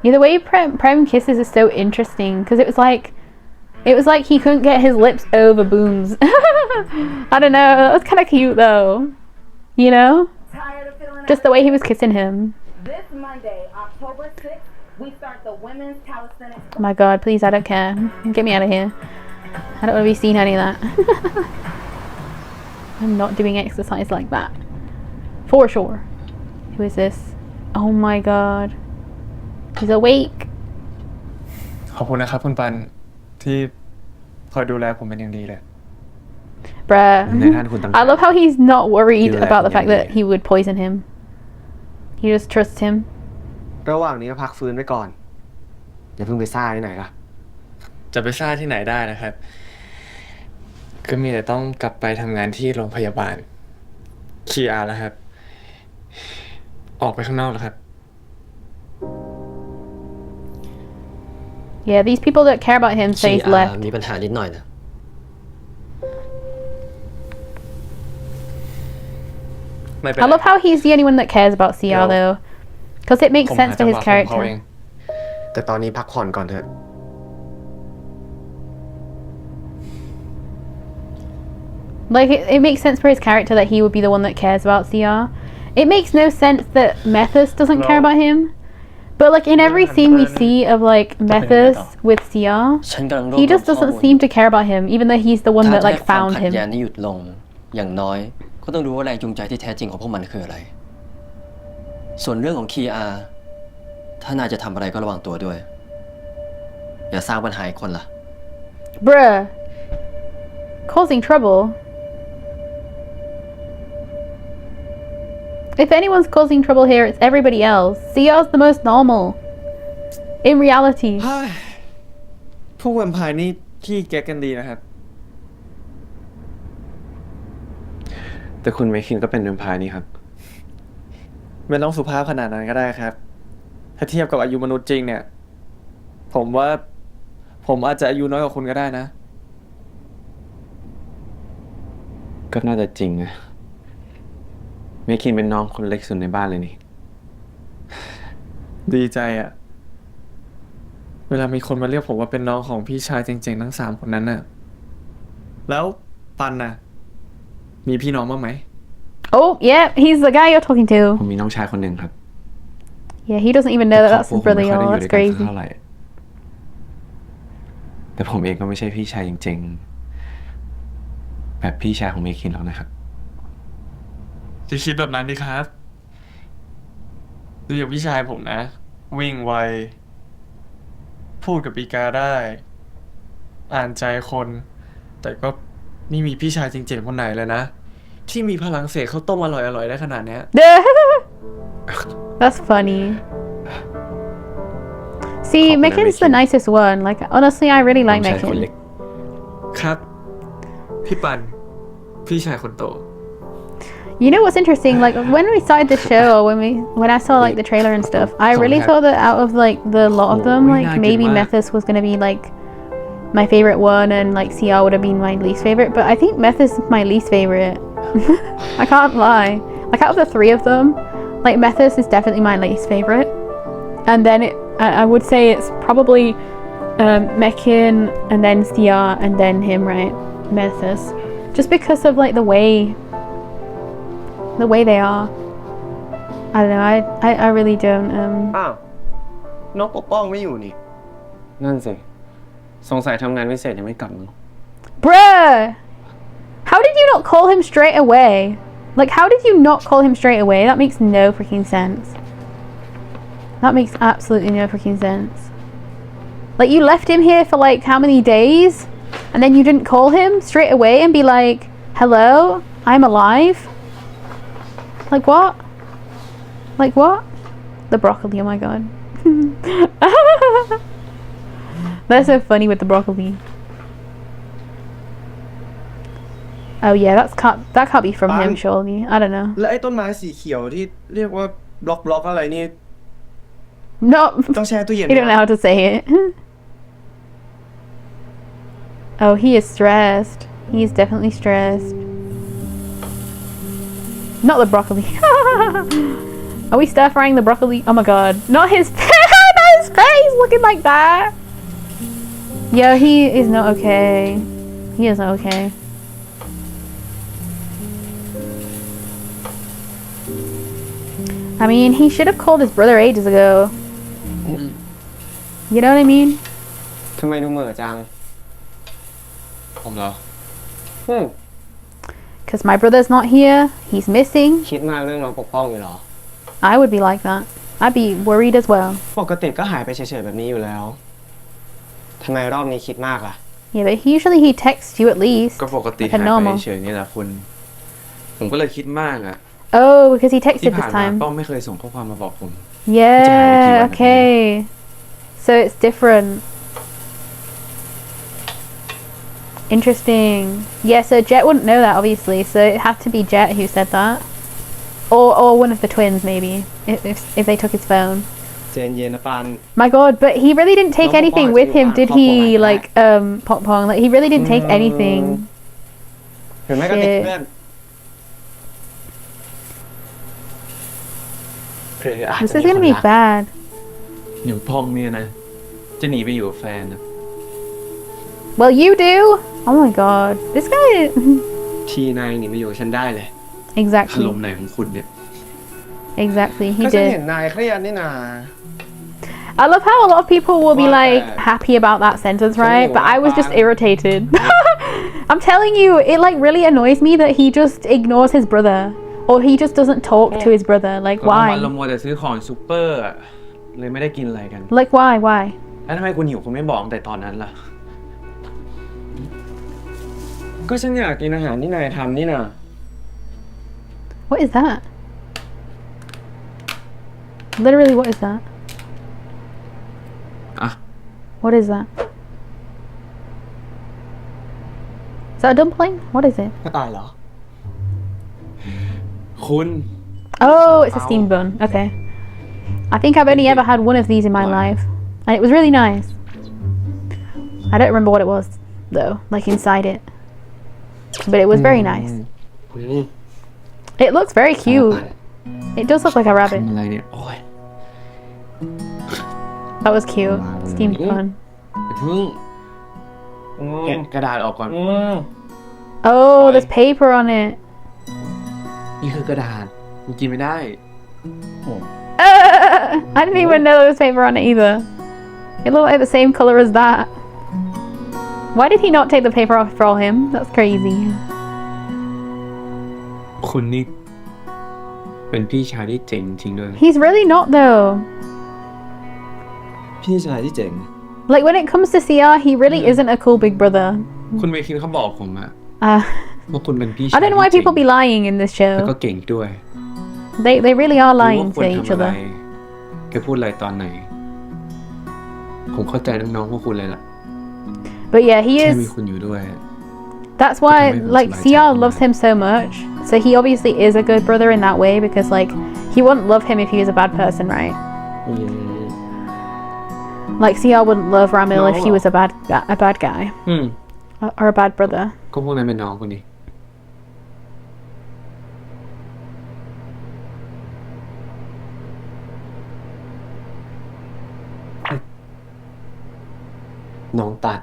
Yeah, the way Prem kisses is so interesting because it was like he couldn't get his lips over Boom's. I don't know. That was kind of cute though. You know? Just the way he was kissing him. This Monday, October 6th, we start the women's calisthenics. Oh my god, please, I don't care. Get me out of here. I don't want to be seeing any of that. I'm not doing exercise like that. For sure. Who is this? Oh my god. He's awake. ขอบคุณนะครับคุณปันที่คอยดูแลผมเป็นอย่างดีเลย Bruh. ในท่านคุณตั้ง I love how he's not worried You about the like fact me. that he would poison him. He just trusts him. ระหว่างนี้ก็พักฟื้นไว้ก่อน อย่าเพิ่งไปซ่าที่ไหนล่ะ จะไปซ่าที่ไหนได้นะครับ ก็มีแต่ต้องกลับไปทำงานที่โรงพยาบาลคีอาร์แล้วครับ ออกไปข้างนอกแล้วครับ Yeah, these people that care about him say he's left. มีปัญหานิดหน่อยนะ ไม่เป็น I ไร love how he's the only one that cares about CR Yo. though. Because it makes ผม sense หา for จังห his วะของเขาเอง character. แต่ตอนนี้พักผ่อนก่อนเถอะ Like, it makes sense for his character that he would be the one that cares about CR. It makes no sense that Methus doesn't care about him. But, like, in every scene we see of, like, Methus with CR, ฉันกำลังรวบรวม he just doesn't seem to care about him, even though he's the one ถ้า that, จะให้ like, ความ found ขัดแย้ง him. นี้หยุดลง อย่างน้อย ก็ต้องรู้ว่าแรงจูงใจที่แท้จริงของพวกมันคืออะไร ส่วนเรื่องของคีอาร์ถ้านายจะทำอะไรก็ระวังตัวด้วย อย่าสร้างปัญหาอีกคนล่ะ Bruh. Causing trouble. If anyone's causing trouble here, it's everybody else. CR's the most normal. In reality. พวกแวมไพร์นี่ขี้แก๊กกันดีนะครับ แต่คุณเมคินก็เป็นแวมไพร์นี่ครับ ไม่ต้องสุภาพขนาดนั้นก็ได้ครับ ถ้าเทียบกับอายุมนุษย์จริงเนี่ย ผมว่าผมอาจจะอายุน้อยกว่าคุณก็ได้นะ ก็น่าจะจริงนะเมคินเป็นน้องคนเล็กสุดในบ้านเลยนี่ ดีใจอะเวลามีคนมาเรียกผมว่าเป็นน้องของพี่ชายเจ๋งๆทั้ง3 คนนั้นน่ะ แล้วปันน่ะ มีพี่น้องบ้างไหม Oh, yeah, he's the guy you're talking to. ผมมีน้องชายคนหนึ่งครับ Yeah, he doesn't even know that ครอบ that's ครัว his ผมไม่ brother. ค่อยได้ Oh, อยู่ that's ด้วยกันสัก crazy. เท่าไหร่แต่ผมเองก็ไม่ใช่พี่ชายจริงๆแบบพี่ชายของเมคินหรอกนะครับ จะคิดแบบนั้นดิครับดูอย่างพี่ชายผมนะ วิ่งไว พูดกับอีกาได้ อ่านใจคน แต่ก็ไม่มีพี่ชายจริงๆคนไหนเลยนะ ที่มีพลังเสกข้าวต้มอร่อยๆได้ขนาดเนี้ย That's funny. See, Compliment Mekin's the Mekin. nicest one. Like, honestly, I really น้อ like งชายคนเล็ Mekin. ก ครับ พี่ปัน พี่ชายคนโต You know what's interesting? Like when we started the show, or when I saw like the trailer and stuff, I really thought that out of like the lot of them, like maybe Methus was gonna be like my favorite one, and like CR would have been my least favorite. But I think Methus is my least favorite. I can't lie. Like out of the three of them, like Methus is definitely my least favorite, and then I would say it's probably Mekin, and then CR, and then him, right? Methus, just because of like the way they are. I don't know. I really don't. อ้าวน้องปกป้องไม่อยู่นี่ นั่นสิสงสัยทำงานพิเศษยังไม่กลับมั้ง Bruh! How did you not call him straight away? Like, how did you not call him straight away? That makes no freaking sense. That makes absolutely no freaking sense. Like, you left him here for like how many days? And then you didn't call him straight away and be like, hello, I'm alive? Like what? Like what? The broccoli, oh my god. That's so funny with the broccoli. Oh yeah, that can't be from him, surely. I don't know. และไอ้ต้นไม้สีเขียวที่เรียกว่าบล็อกอะไรนี่ No, ต้องแช่ตู้เย็น you don't know how to say it. Oh, he is stressed. He is definitely stressed. Not the broccoli. Are we stir frying the broccoli? Oh my god. Not his not his face looking like that. Yo, he is not okay. He is not okay. I mean, he should have called his brother ages ago. You know what I mean? ทำไมดูเหม่อจัง ผมเหรอ Because my brother's not here. He's missing. คิดมากเรื่องน้องปกป้องอยู่เหรอ I would be like that. I'd be worried as well. ปกติก็หายไปเฉยๆแบบนี้อยู่แล้วทำไมรอบนี้คิดมากล่ะ Yeah, but usually he texts you at least. ก็ปกติ Like หา a ยไป normal. เฉยๆนี่แหละคุณ ผมก็เลยคิดมากอ่ะ Oh, because he ที่ texted ผ่า this นมา time. ป้องไม่เคยส่งข้อความมาบอกผม Yeah, okay. So it's different. Interesting. Yeah, so Jet wouldn't know that obviously, so it had to be Jet who said that. Or one of the twins maybe, if they took his phone. เจนเย็นนะปาน My god, but he really didn't take No, anything Pop with Pong him, is did Pop he? Pong like Like, Pop Pong, like he really didn't take anything. หรือไม่ก็ติดเพื่อน This is gonna be bad. หนูพองเนี่ยนะ จะหนีไปอยู่กับแฟนนะ Well, you do. Oh my god, this guy. ทีนายหนีไปอยู่กับฉันได้เลย อาร Exactly. มณ์ไหนของคุณเนี่ย Exactly. ก็ He ฉันเห็น did. นายเครียดนี่นา I love how a lot of people will be What like the- happy about that sentence, right? But I was just What? irritated. I'm telling you, it like really annoys me that he just ignores his brother, or he just doesn't talk to his brother. Like ก็วันเรา why? มัวแต่ซื้อของซูเปอร์อะเลยไม่ได้กินอะไรกัน Like why? Why? แล้วทำไมคุณหิวคุณไม่บอกตั้งแต่ตอนนั้นล่ะ ก็ฉันอยากกินอาหารที่นายทำนี่นะ What is that? Literally, what is that? อ่ะ What is that? Is that a dumpling? What is it? กระต่ายเหรอ คุณ Oh, it's a steamed bun. Okay. I think I've only ever had one of these in my life, and it was really nice. I don't remember what it was though, like inside it, but it was very nice. It looks very cute. It does look like a ทำ rabbit. อะไรเนี่ย โอ้ย That was cute. Steamed bun. อย่าเพิ่งแกะกระดาษออกก่อน Oh, there's paper on it. นี่คือกระดาษมันกินไม่ได้ I didn't even know there was paper on it either. It looked like the same color as that. Why did he not take the paper off for him? That's crazy. คุณนี่เป็นพี่ชายที่เจ๋งจริงด้วย He's really not though. พี่ชายที่เจ๋ง Like when it comes to CR, he really isn't a cool big brother. คุณเมคินเขาบอกผมอะ Uh, ว่าคุณเป็นพี่ชาย I don't know why people be lying in this แล้ว show. ก็เก่งด้วย They really are รู้ lying ว่าคว to ร each ทำอะไร other. แกพูดอะไรตอนไหน ผมเข้าใจน้องๆพวกคุณเลยล่ะ But yeah, he แค่มี is. คุณอยู่ด้วย That's why like CR loves him so much. So he obviously is a good brother in that way because like he wouldn't love him if he was a bad person, right? Like CR wouldn't love Ramil if he was a bad guy อืม or a bad brother. ก็พวกนั้นเป็นน้องคุณดิ น้องตัด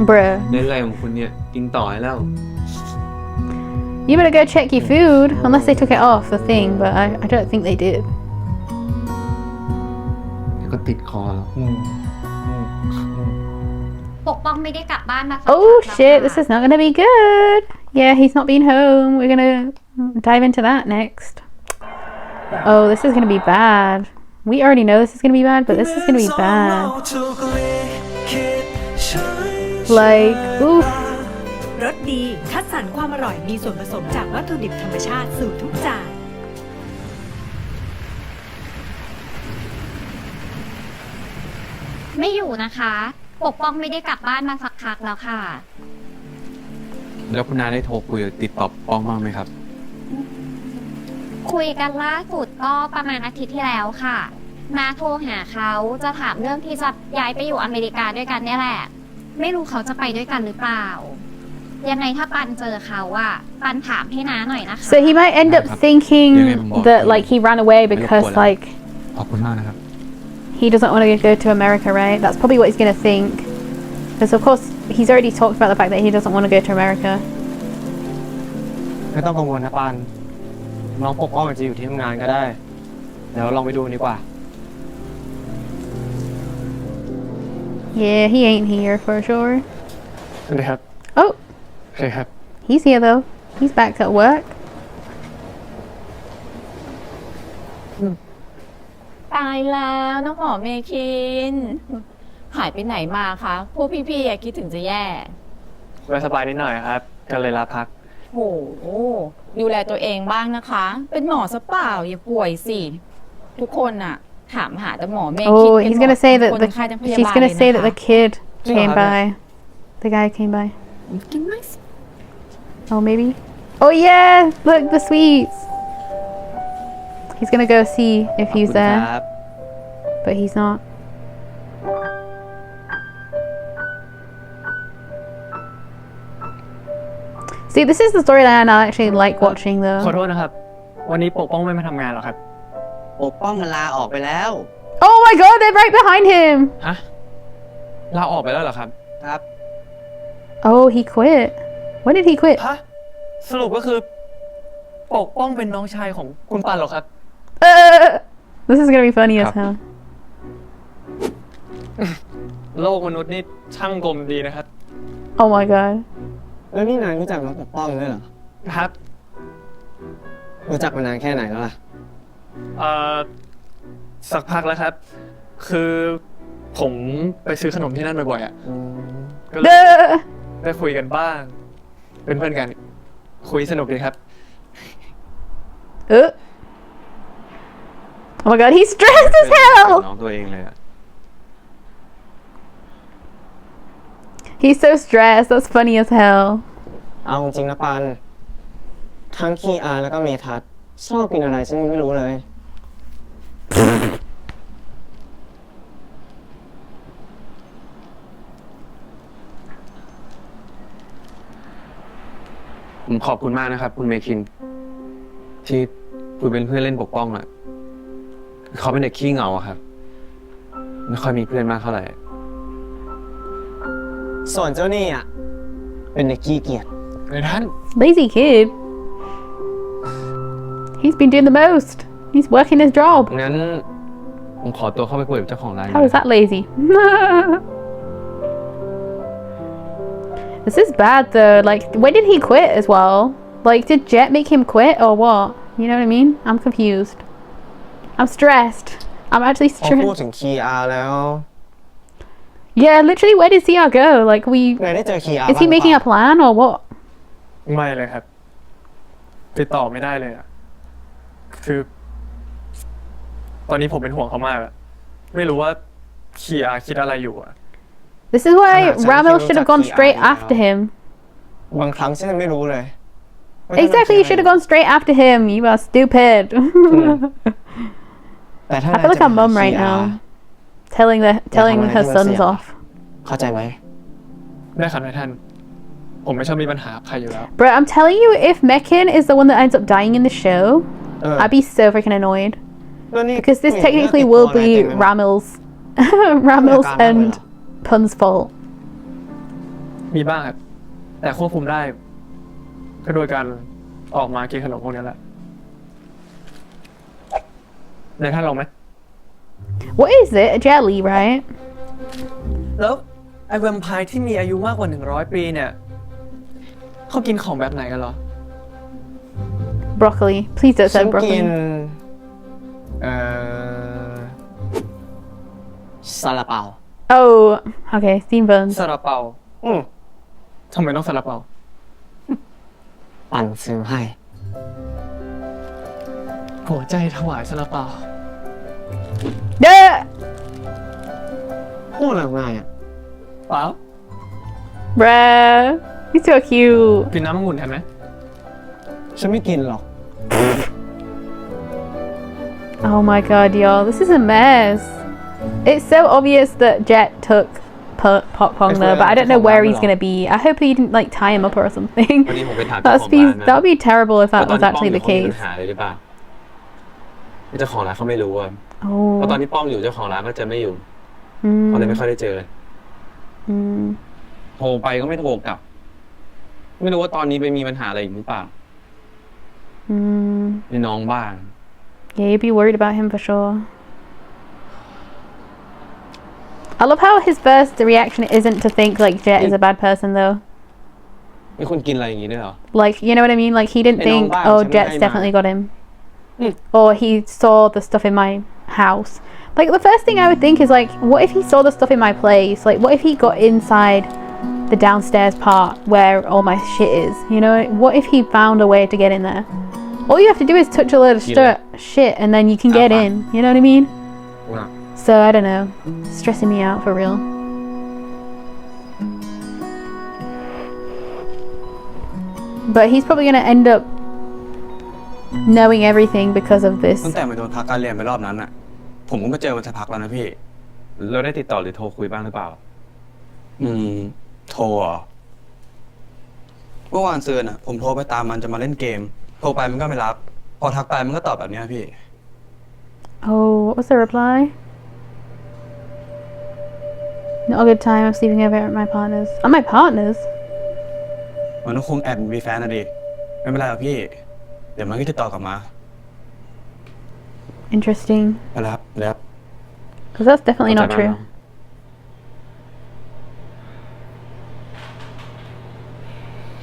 Bruh. เล่นอะไรของคุณเนี่ย กินต่อให้แล้ว You better go check your food unless they took it off the thing, but I don't think they did. เดี๋ยวก็ติดคอแล้ว ปกป้องไม่ได้กลับบ้านมาสัก Oh พักแล้ว shit, ค่ะ this is not gonna be good. Yeah, he's not been home. We're gonna dive into that next. Oh, this is gonna be bad. We already know this is gonna be bad, but this is gonna be bad. Like, oof. รสดีคัดสรรความอร่อยมีส่วนผสมจากวัตถุดิบธรรมชาติสู่ทุกจาน ไม่อยู่นะคะ ปกป้องไม่ได้กลับบ้านมาสักพักแล้วค่ะ แล้วคุณนาได้โทรคุยติดต่อป้องบ้างไหมครับ คุยกันล่าสุดก็ประมาณอาทิตย์ที่แล้วค่ะนาโทรหาเขาจะถามเรื่องที่จะย้ายไปอยู่อเมริกาด้วยกันเนี่ยแหละ ไม่รู้เขาจะไปด้วยกันหรือเปล่า ยังไงถ้าปันเจอเขาอะปันถามให้น้าหน่อยนะคะ So he might end up thinking that like he ran away because like ขอบคุณมากนะครับ he doesn't want to go to America, right? That's probably what he's gonna think. Because of course he's already talked about the fact that he doesn't want to go to America. ไม่ต้องกังวลนะปานน้องปกป้องอาจจะอยู่ที่ทำงานก็ได้ เดี๋ยวลองไปดูดีกว่า Yeah, he ain't here for sure. สวัสดีครับ Oh, โอเคครับ he's here though. He's back at work. ตายแล้วน้องหมอเมคิน หายไปไหนมาคะพวกพี่ๆคิดถึงจะแย่ ไม่สบายนิดหน่อยครับ ก็เลยลาพัก โหดูแลตัวเองบ้างนะคะ เป็นหมอซะเปล่าอย่าป่วยสิ ทุกคนอะถามหาแต่หมอเมคิน Oh, he's gonna say that คน the ไข้ทั้งพยา she's บาล gonna เลย say นะ that คะ the kid Yeah, came I by. The guy came by. กินไหม Oh, maybe. Oh yeah, look the sweets. He's gonna go see if ขอบ he's คุณค there, รับ but he's not. See, this is the storyline I actually like watching ขอ though. โทษนะครับ วันนี้ปกป้องไม่มาทำงานหรอครับ ปกป้องมันลาออกไปแล้ว Oh my god, they're right behind him. ฮะ ลาออกไปแล้วเหรอครับ ครับ Oh, he quit. When did he quit? ฮะ สรุปก็คือ ปกป้องเป็นน้องชายของคุณปันเหรอครับ This is gonna be funny as Cup. hell. โลกมนุษย์นี่ช่างกลมดีนะครับ Oh my god. แล้วนี่นายรู้จักน้องปกป้องด้วยเหรอ ครับ รู้จักมานานแค่ไหนแล้วล่ะ สักพักแล้วครับ คือผมไปซื้อขนมที่นั่นบ่อยๆอ่ะ ก็เลยได้คุยกันบ้าง เป็นเพื่อนกัน คุยสนุกดีครับ Oh my god, he's stressed as hell. น้องตัวเองเลยอะ He's so stressed. That's funny as hell. เอาจริงนะปานทั้งคีอาร์แล้วก็เมทัศน์ชอบกินอะไรฉันยังไม่รู้เลย ผมขอบคุณมากนะครับ คุณเมคิน ที่คุณเป็นเพื่อนเล่นปกป้องอะเขาเป็นเด็กขี้เหงาอะครับ ไม่ค่อยมีเพื่อนมากเท่าไหร่ ส่วนเจ้านี่อ่ะ เป็นเด็กขี้เกียจ ในท่าน Lazy kid. He's been doing the most. He's working his job. งั้นผมขอตัวเข้าไปคุยกับเจ้าของร้าน How is that lazy? This is bad though. Like, when did he quit as well? Like, did Jet make him quit or what? You know what I mean? I'm confused. I'm stressed. I'm actually พอพูด stressed. ถึง KR แล้ว Yeah, literally, where did CR go? Like, เคยได้เจอ KR is he making a plan or what? ไม่เลยครับ ติดต่อไม่ได้เลยอะคือ ตอนนี้ผมเป็นห่วงเขามากอะไม่รู้ว่าคีอาคิดอะไรอยู่อะ This is why Ramil should have gone straight after him. บางครั้งฉันไม่รู้เลย Exactly, you should have gone straight after him. You are stupid. แต่ถ้า I feel like a mum right now, telling her sons off. เข้าใจไหม ได้ครับนายท่าน ผมไม่ชอบมีปัญหาใครอยู่แล้ว Bro, I'm telling you, if Mekin is the one that ends up dying in the show, I'd be so freaking annoyed. Because this technically will be Ramil's and Pun's fault. มีบ้างครับแต่ควบคุมได้ ก็โดยการออกมากินขนมพวกนี้แหละนายท่านลองไหม What is it? A jelly, right? แล้วไอ้แวมไพร์ที่มีอายุมากกว่า100 ปีเนี่ยเขากินของแบบไหนกันเหรอ Broccoli. Please don't ฉั say นกิ broccoli. นซาลาเปา Oh, okay. Steam buns. ซาลาเปาทำไมต้องซาลาเปา ปั่นซื้อให้ หัวใจถวายซาลาเปา Yeah. พูดอะไรง่ายอ่ะ เปล่า Bruh. He's so cute. กินน้ำองุ่นกันไหม ฉันไม่กินหรอก Oh my god, y'all. This is a mess. It's so obvious that Jet took Pop Pong though, but I don't know where he's gonna be. I hope he didn't like tie him up or something. วันนี้ผมไปถามเจ้าของร้านนะ That would be terrible if that was actually the ตอนนี้ป้อมอยู่ case. เขามีปัญหาเลยหรือเปล่าเจ้าของร้านเขาไม่รู้อ่ะ Oh. เพราะตอนที่ป้อมอยู่เจ้าของร้านก็จะไม่อยู่เขาเลยไม่ค่อยได้เจอเลยโทรไปก็ไม่โทรกลับ ไม่รู้ว่าตอนนี้ไปมีปัญหาอะไรอีกหรือเปล่ามีน้องบ้าง Yeah, you'd be worried about him for sure. I love how his first reaction isn't to think like Jet is a bad person though. มีคนกินอะไรอย่างนี้ด้วยเหรอ Like, you know what I mean? Like he didn't think, oh, Jet's definitely got him. Or he saw the stuff in my house. Like the first thing I would think is like, what if he saw the stuff in my place? Like what if he got inside the downstairs part where all my shit is? You know, what if he found a way to get in there? All you have to do is touch a load of shit and then you can get in. You know what I mean? So I don't know. It's stressing me out for real. But he's probably gonna end up knowing everything because of this. ตั้งแต่มาโดนพักการเรียนไปรอบนั้นอ่ะ ผมก็มาเจอมันสักพักแล้วนะพี่ เราได้ติดต่อหรือโทรคุยบ้างหรือเปล่า โทรอ่ะเมื่อวานซืนอ่ะ ผมโทรไปตามมันจะมาเล่นเกม โทรไปมันก็ไม่รับ พอทักไปมันก็ตอบแบบเนี้ยพี่ Oh, what was the reply? Not a good time. I'm sleeping over at my partner's. At my partner's? มันก็คงแอบมีแฟนนะดิ ไม่เป็นไรหรอกพี่ เดี๋ยวมันก็จะต่อกลับมา Interesting. ไปแล้วครับ Because that's definitely not true.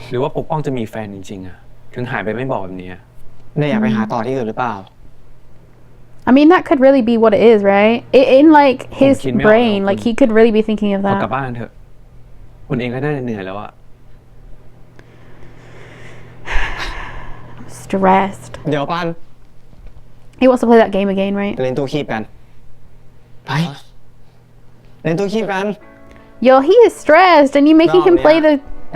หรือว่าปกป้องจะมีแฟนจริงๆอ่ะ ถึงหายไปไม่บอกแบบนี้ เนี่ยอยากไปหาต่อที่อื่นหรือเปล่า I mean, that could really be what it is, right? In like his brain, like he could really be thinking of พอกลับ that. บ้านเถอะ คุณเองก็ได้เหนื่อยแล้วอะ I'm stressed. เดี๋ยวปัน He wants to play that game again, right? เล่นตู้คีบกัน ไป เล่นตู้คีบกัน Yo, he is stressed, and you making him play ไ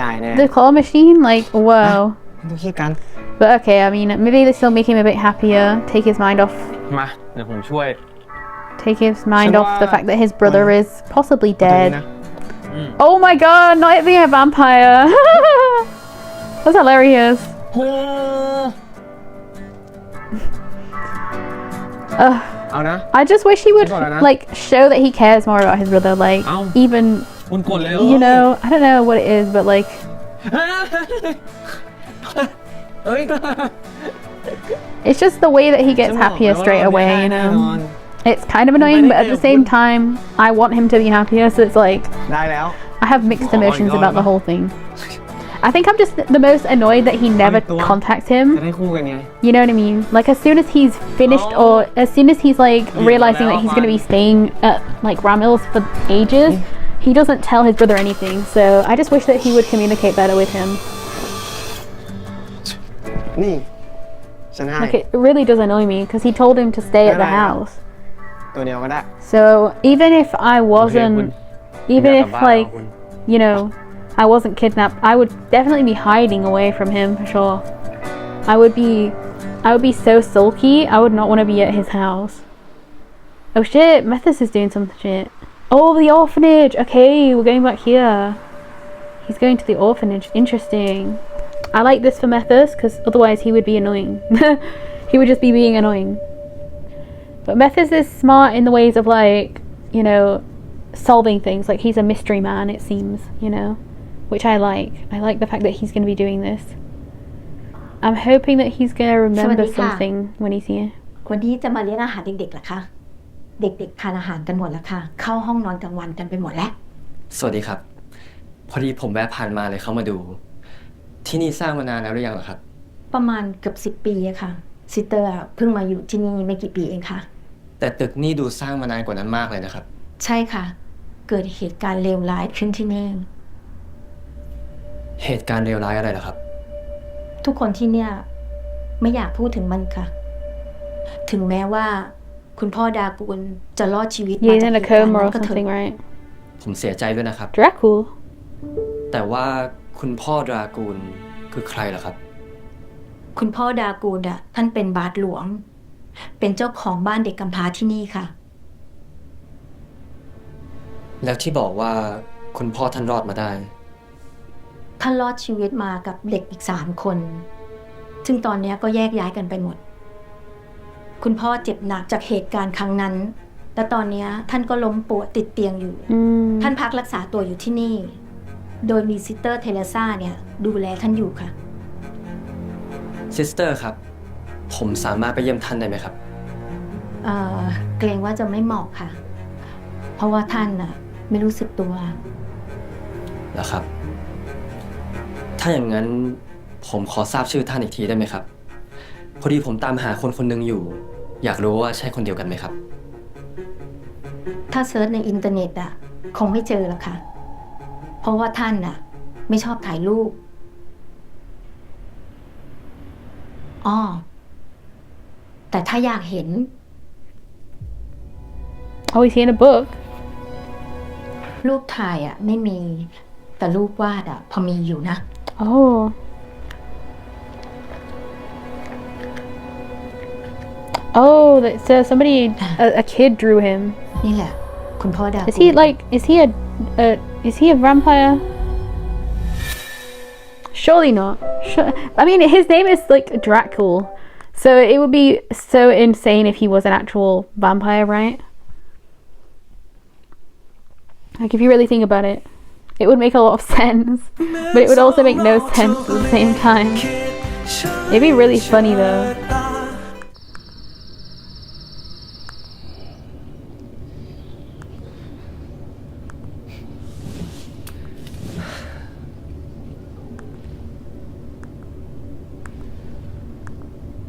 ด้แน่ the claw machine? Like, whoa. เล่นตู้คีบกัน But okay, I mean, maybe this will make him a bit happier. Take his mind off. มาเดี๋ยวผมช่วย Take his mind off the fact that his brother is possibly dead. Oh my god, not it being a vampire. That's hilarious.เอานะ I just wish he would like show that he cares more about his brother. Like even, คุณกดเลย you know, I don't know what it is, but like, it's just the way that he gets happier straight away, you know. It's kind of annoying, but at the same time, I want him to be happier, so it's like ได้แล้ว I have mixed emotions about the whole thing. I think I'm just the most annoyed that he never contacts him. จะได้คู่กันไง You know what I mean? Like as soon as he's finished or as soon as he's like realizing that he's going to be staying at like Ramil's for ages, he doesn't tell his brother anything. So I just wish that he would communicate better with him. นี่ฉันให้ Like it really does annoy me because he told him to stay at the house. ตัวเดียวก็ได้ So even if I wasn't, even if like, you know, I wasn't kidnapped, I would definitely be hiding away from him for sure. I would be so sulky. I would not want to be at his house. Oh shit, Methus is doing some shit. Oh, the orphanage. Okay, we're going back here. He's going to the orphanage. Interesting. I like this for Methus because otherwise he would be annoying. He would just be being annoying. But Methus is smart in the ways of like, you know, solving things. Like he's a mystery man, it seems, you know, which I like. I like the fact that he's going to be doing this. I'm hoping that he's going to remember something when he's here. วันนี้จะมาเลี้ยงอาหารเด็กๆเหรอคะเด็กๆทานอาหารกันหมดแล้วค่ะเข้าห้องนอนกลางวันกันไปหมดแล้ว สวัสดีครับ พอดีผมแวะผ่านมาเลยเข้ามาดู ที่นี่สร้างมานานแล้วหรือยังเหรอครับ ประมาณเกือบ10 ปีอะค่ะซิสเตอร์เพิ่งมาอยู่ที่นี่ไม่กี่ปีเองค่ะ แต่ตึกนี่ดูสร้างมานานกว่านั้นมากเลยนะครับ ใช่ค่ะเกิดเหตุการณ์เลวร้ายขึ้นที่นี่ เหตุการณ์เลวร้ายอะไรเหรอครับ ทุกคนที่เนี่ยไม่อยากพูดถึงมันค่ะ ถึงแม้ว่าคุณพ่อดากูลจะรอดชีวิตมา He's จาก in เห a ตุการณ์ coma นั้ or นก็เถ something, อะ right? ผมเสียใจด้วยนะครับ Dracul. แต่ว่าคุณพ่อดรากูลคือใครเหรอครับ คุณพ่อดากูลอะท่านเป็นบาทหลวง เป็นเจ้าของบ้านเด็กกำพร้าที่นี่ค่ะ แล้วที่บอกว่าคุณพ่อท่านรอดมาได้ ท่านรอดชีวิตมากับเด็กอีก3 คน ซึ่งตอนนี้ก็แยกย้ายกันไปหมด คุณพ่อเจ็บหนักจากเหตุการณ์ครั้งนั้น และตอนนี้ท่านก็ล้มป่วยติดเตียงอยู่ ท่านพักรักษาตัวอยู่ที่นี่ โดยมีซิสเตอร์เทเรซ่าเนี่ยดูแลท่านอยู่ค่ะ ซิสเตอร์ครับ ผมสามารถไปเยี่ยมท่านได้ไหมครับ เกรงว่าจะไม่เหมาะค่ะ เพราะว่าท่านน่ะไม่รู้สึกตัว แล้วครับ ถ้าอย่างนั้นผมขอทราบชื่อท่านอีกทีได้ไหมครับ พอดีผมตามหาคนคนหนึ่งอยู่ อยากรู้ว่าใช่คนเดียวกันไหมครับ ถ้าเซิร์ชในอินเทอร์เน็ตอ่ะคงไม่เจอหรอกค่ะ เพราะว่าท่านน่ะไม่ชอบถ่ายรูปอ้อแต่ถ้าอยากเห็น Oh, he's in a book. รูปถ่ายอ่ะไม่มีแต่รูปวาดอ่ะพอมีอยู่นะ Oh. Oh, so somebody, a kid drew him. นี่แหละคุณพ่อดา Is he like? Is he a vampire? Surely not. I mean, his name is like Dracul, so it would be so insane if he was an actual vampire, right? Like if you really think about it, it would make a lot of sense, but it would also make no sense at the same time. It'd be really funny though.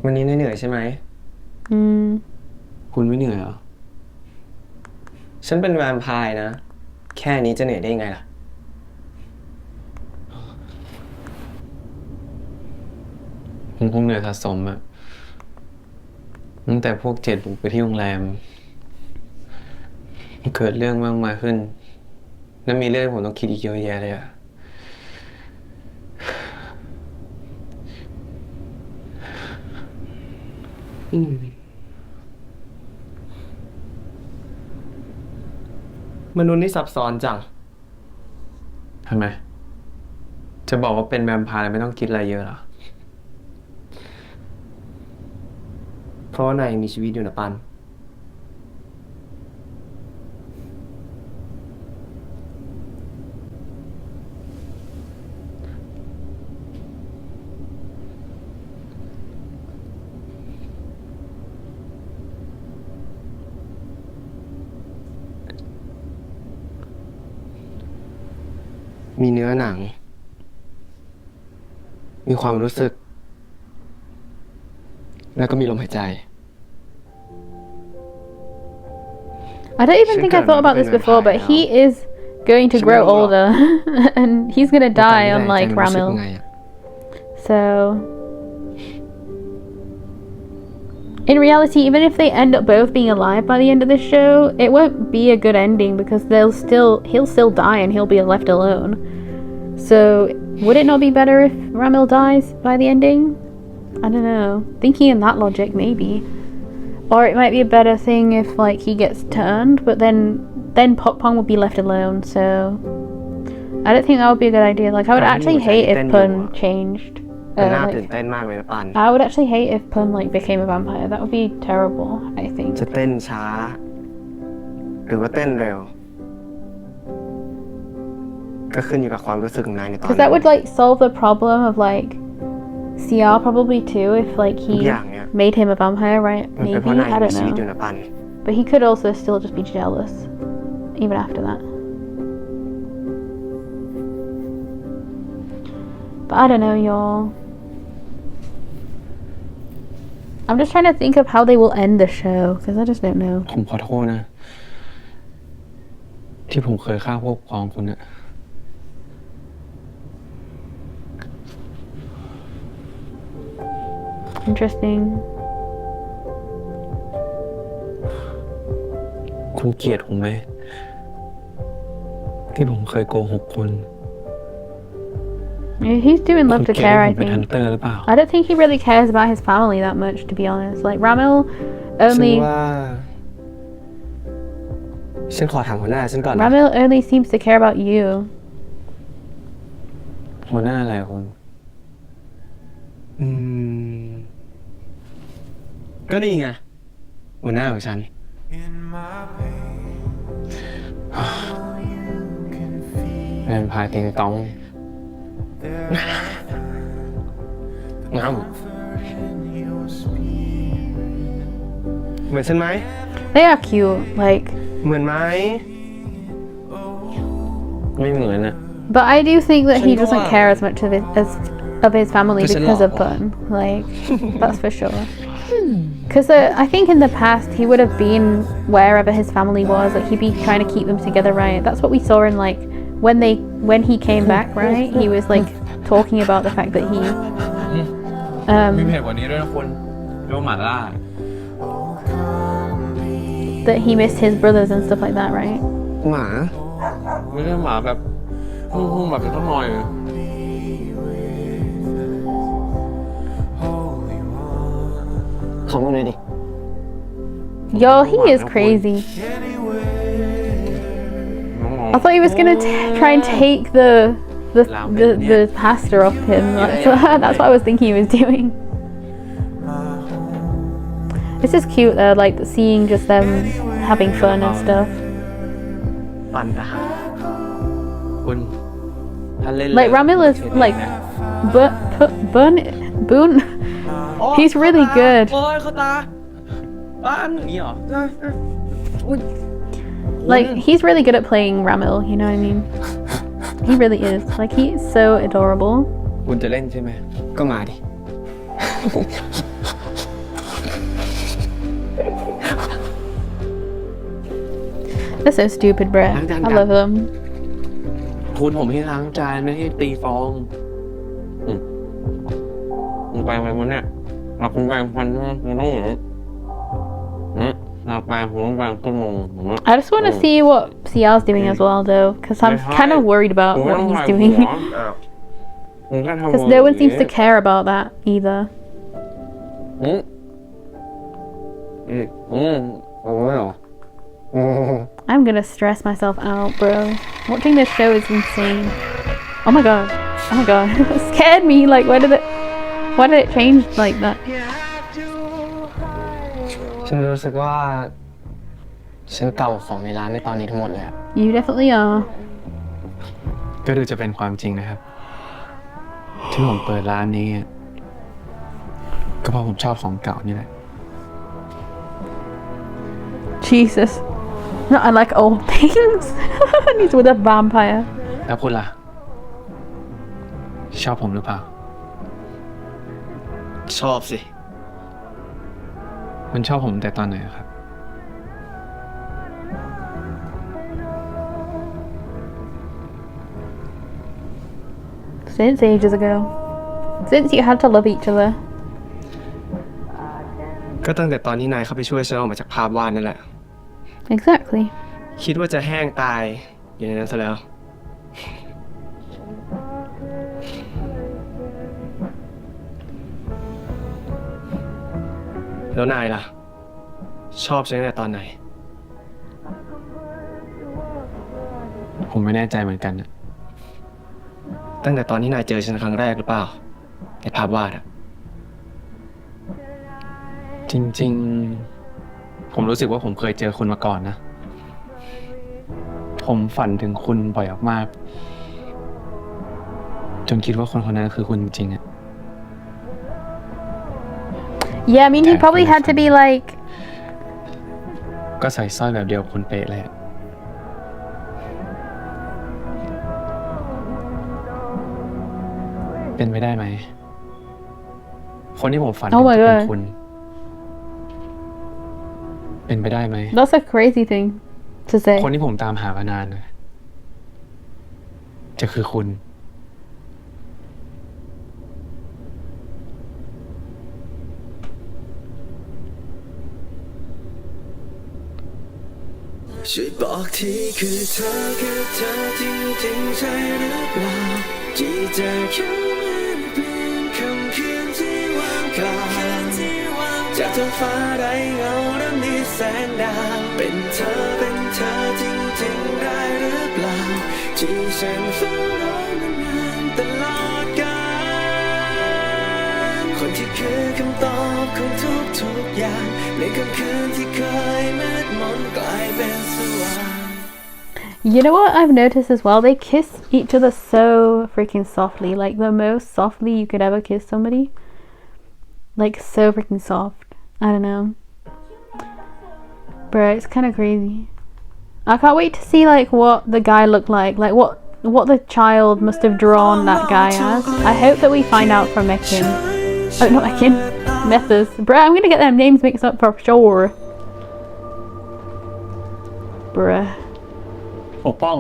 วันนี้เหนื่อยใช่ไหม คุณไม่เหนื่อยเหรอ ฉันเป็นแวมไพร์นะ แค่นี้จะเหนื่อยได้ยังไงล่ะ ผมคงเหนื่อยสะสมอะตั้งแต่พวก7บุกไปที่โรงแรม เกิดเรื่องมากมายขึ้น แล้วมีเรื่องผมต้องคิดอีกเยอะแยะเลยอะมนุษย์นี่ซับซ้อนจัง ทำไม จะบอกว่าเป็นแวมไพร์ไม่ต้องคิดอะไรเยอะหรอ เพราะว่านายมีชีวิตอยู่นะปัน มีเนื้อหนัง มีความรู้สึก แล้วก็มีลมหายใจ I don't even think I thought about this before, but he is going to grow older and he's gonna die unlike Ramil. So in reality, even if they end up both being alive by the end of this show, it won't be a good ending because he'll still die and he'll be left alone. So would it not be better if Ramil dies by the ending? I don't know. Thinking in that logic, maybe. Or it might be a better thing if like he gets turned, but then Pop Pong would be left alone. So I don't think that would be a good idea. Like I would actually hate if Pun changed. น่าตื่นเต้นมากเลยนะปัน I would actually hate if Pun like became a vampire. That would be terrible, I think. จะเต้นช้า หรือว่าเต้นเร็ว ก็ขึ้นอยู่กับความรู้สึกของนายในตอน Because that would like solve the problem of like CR probably too if like he made him a vampire, right? Maybe, I don't know. But he could also still just be jealous even after that. But I don't know, y'all. I'm just trying to think of how they will end the show because I just don't know. ผมขอโทษนะ ที่ผมเคยฆ่าพวกพ้องคุณน่ะ Interesting. คุณเกลียดผมไหม ที่ผมเคยโกหกคุณ He's doing love to care, I เป็น think. ฮันเตอร์หรือเปล่า I don't think he really cares about his family that much, to be honest. Like Ramil ฉัน only ว่า ฉันขอถามหัวหน้าฉันก่อนนะ Ramil only seems to care about you. หัวหน้าอะไรคุณ ก็นี่ไง หัวหน้าของฉัน เป็นพายติงตองงามเหมือนฉันไหม They are cute, like. เหมือนไหม ไม่เหมือนนะ But I do think that he doesn't care as much of his family because of Pun. Like, that's for sure. Because I think in the past he would have been wherever his family was. Like he'd be trying to keep them together, right? That's what we saw in like when he came back, right? He was like talking about the fact that he มีเพจกว่านี้ด้วยนะคุณเรียกว่าหมาล่า that he missed his brothers and stuff like that, right? หมาไม่ใช่หมาแบบพุ่งแบบเป็นต้นหน่อย ของมันเลยดิ Yo, he is crazy. I thought he was gonna try and take the pastor off him. That's what I was thinking he was doing. It's just cute though, like seeing just them having fun and stuff. ปั่นนะคุณถ้าเล่น Like Ramil is like Boon. He's really good. โอ้ยเขาตาบ้านอย่างนี้เหรอ Like he's really good at playing Ramil, you know what I mean? He really is. Like he's so adorable. คุณจะเล่นใช่ไหม ก็มาดิ They're so stupid, bruh. I love them. คุณผมให้ล้างจานไม่ให้ตีฟองคุณไปวันเนี้ยเราคุณไปวันคุณต้องเหรอเราไปผมต้องไปชั่วโมง I just want to see what CL's doing as well, though, because I'm kind of worried about what he's doing. Because no one seems to care about that either. I'm gonna stress myself out, bro. Watching this show is insane. Oh my god. Oh my god. It scared me. Like, why did it change like that? ฉันรู้สึกว่าฉันเก่าของในร้านในตอนนี้ทั้งหมดเลย You definitely are. ก็ดูจะเป็นความจริงนะครับ ที่ผมเปิดร้านนี้ก็เพราะผมชอบของเก่านี่แหละ Jesus. No, I like old things. And he's with a vampire. แล้วคุณล่ะ ชอบผมหรือเปล่า ชอบสิ มันชอบผมแต่ตอนไหนครับ Since ages ago. Since you had to love each other. ก็ตั้งแต่ตอนที่นายเข้าไปช่วยฉันออกมาจากภาพวาดนั่นแหละ Exactly. คิดว่าจะแห้งตายอยู่ในนั้นซะแล้ว แล้วนายล่ะ ชอบฉันตั้งแต่ตอนไหน ผมไม่แน่ใจเหมือนกันนะ ตั้งแต่ตอนที่นายเจอฉันครั้งแรกหรือเปล่าในภาพวาดอะ จริงๆ ผมรู้สึกว่าผมเคยเจอคุณมาก่อนนะ ผมฝันถึงคุณบ่อยมากๆจนคิดว่าคนคนนั้นคือคุณจริงๆอะ Yeah, I mean, he probably had to be like. ก็ใส่สร้อยแบบเดียวกับคุณเป๊ะเลย เป็นไปได้ไหม คนที่ผมฝันถึง Oh my จะเป็น god. คุณ เป็นไปได้ไหม That's a crazy thing to say. คนที่ผมตามหามานานนะจะคือคุณ ช่วยบอกทีคือเธอจริงๆใช่หรือเปล่าที่เจอแค่มันเปลี่ยนคำคืนที่ว่างเปล่าจากท้องฟ้าไร้เงาและมีแสงดาวเป็นเธอจริงๆได้หรือเปล่าที่ฉันเฝ้ารอนานตลอดกาลคนที่คือคำตอบของทุกอย่างในค่ำคืนที่เคยมืดมนกลายเป็นสว่าง You know what I've noticed as well? They kiss each other so freaking softly. Like the most softly you could ever kiss somebody. Like so freaking soft. I don't know. Bro, it's kind of crazy. I can't wait to see like what the guy looked like. Like what the child must have drawn that guy as. I hope that we find out from Mekin. Oh, not Mekin. Methers. Bro, I'm gonna get their names mixed up for sure. Bruh. ปกป้อง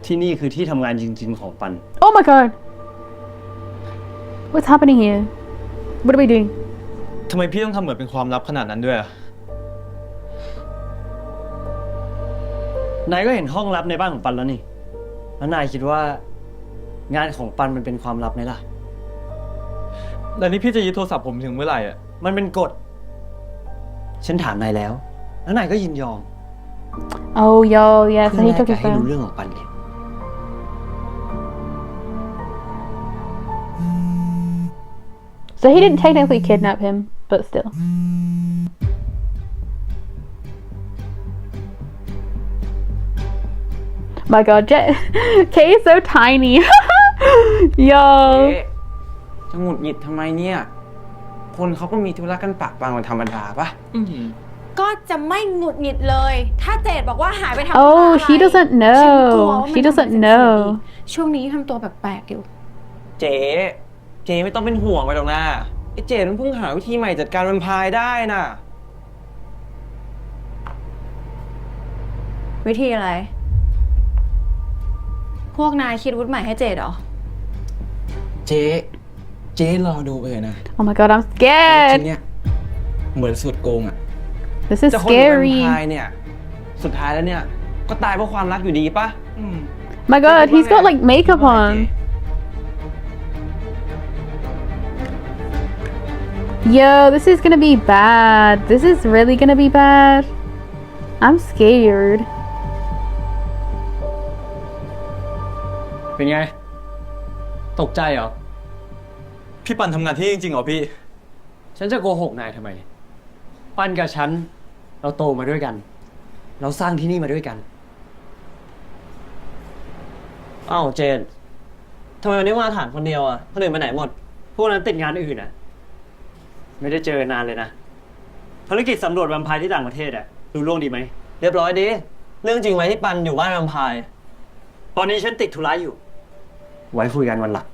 ที่นี่คือที่ทำงานจริงๆของปัน Oh my god. What's happening here? What are we doing? ทำไมพี่ต้องทำเหมือนเป็นความลับขนาดนั้นด้วยอะ นายก็เห็นห้องลับในบ้านของปันแล้วนี่ แล้วนายคิดว่างานของปันมันเป็นความลับไหมล่ะ แล้วนี่พี่จะยึดโทรศัพท์ผมถึงเมื่อไหร่อะ มันเป็นกฎ ฉันถามนายแล้ว แล้วนายก็ยินยอม Oh, yo, yeah, so he เพื่อ took แลก his ให้รู้ phone. เรื่องของปันเอง So he didn't technically kidnap him, but still. My god, Kay is so tiny. Yo. จะหงุดหงิดทำไมเนี่ย คนเขาก็มีธุระกันปะปางเป็นธรรมดาปะ ก็จะไม่หงุดหงิดเลย ถ้าเจดบอกว่าหายไปทำอะไร Oh, she doesn't ฉันกลัว know. ว่ามัน She doesn't ทำให้ know. ช่วงนี้ทำตัวแปลกๆอยู่ เจ๊ไม่ต้องเป็นห่วงไปหรอกนะไอ้เจ๊มันเพิ่งหาวิธีใหม่จัดการแวมไพร์ได้น่ะ วิธีอะไร พวกนายคิดวุฒิใหม่ให้เจดเหรอ เจ๊รอดูไปเลยนะ Oh my god, I'm ที scared. เนี้ยเหมือนสุดโกงอ่ะ This is จะคนหรือแวม scary. ไพร์เนี่ย สุดท้ายแล้วเนี่ย ก็ตายเพราะความรักอยู่ดีปะ My god, he's got like makeup on. Yo, this is gonna be bad. This is really gonna be bad. I'm scared. เป็นไง ตกใจเหรอ พี่ปันทำงานที่จริงๆเหรอพี่ ฉันจะโกหกนายทำไม ปันกับฉัน เราโตมาด้วยกัน เราสร้างที่นี่มาด้วยกัน อ้าวเจน ทำไมวันนี้มาถามคนเดียวอ่ะ คนอื่นไปไหนหมด พวกนั้นติดงานอื่นอ่ะ ไม่ได้เจอนานเลยนะ ภารกิจสำรวจแวมไพร์ที่ต่างประเทศอ่ะดูล่วงดีไหม เรียบร้อยดี เรื่องจริงไหมที่ปันอยู่บ้านแวมไพร์ ตอนนี้ฉันติดธุระอยู่ ไว้คุยกันวันหลัง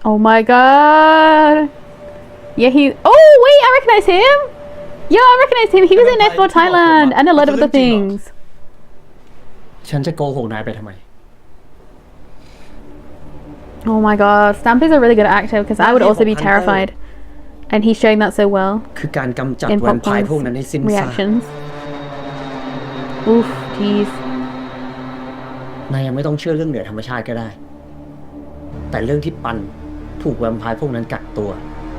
Oh my god. Yeah, he. Oh wait, I recognize him. Yeah, I recognize him. He was in F4 Thailand and a lot of other things. ฉันจะโกหกนายไปทำไม Oh my god, Stamp is a really good actor because I would also be terrified, and he's showing that so well คือการกำจัด in แวมไพร์พวกนั้นให้สิ้น Popcorn's ซาก reactions. Oof, jeez. นายยังไม่ต้องเชื่อเรื่องเหนือธรรมชาติก็ได้ แต่เรื่องที่ปันถูกแวมไพร์พวกนั้นกักตัว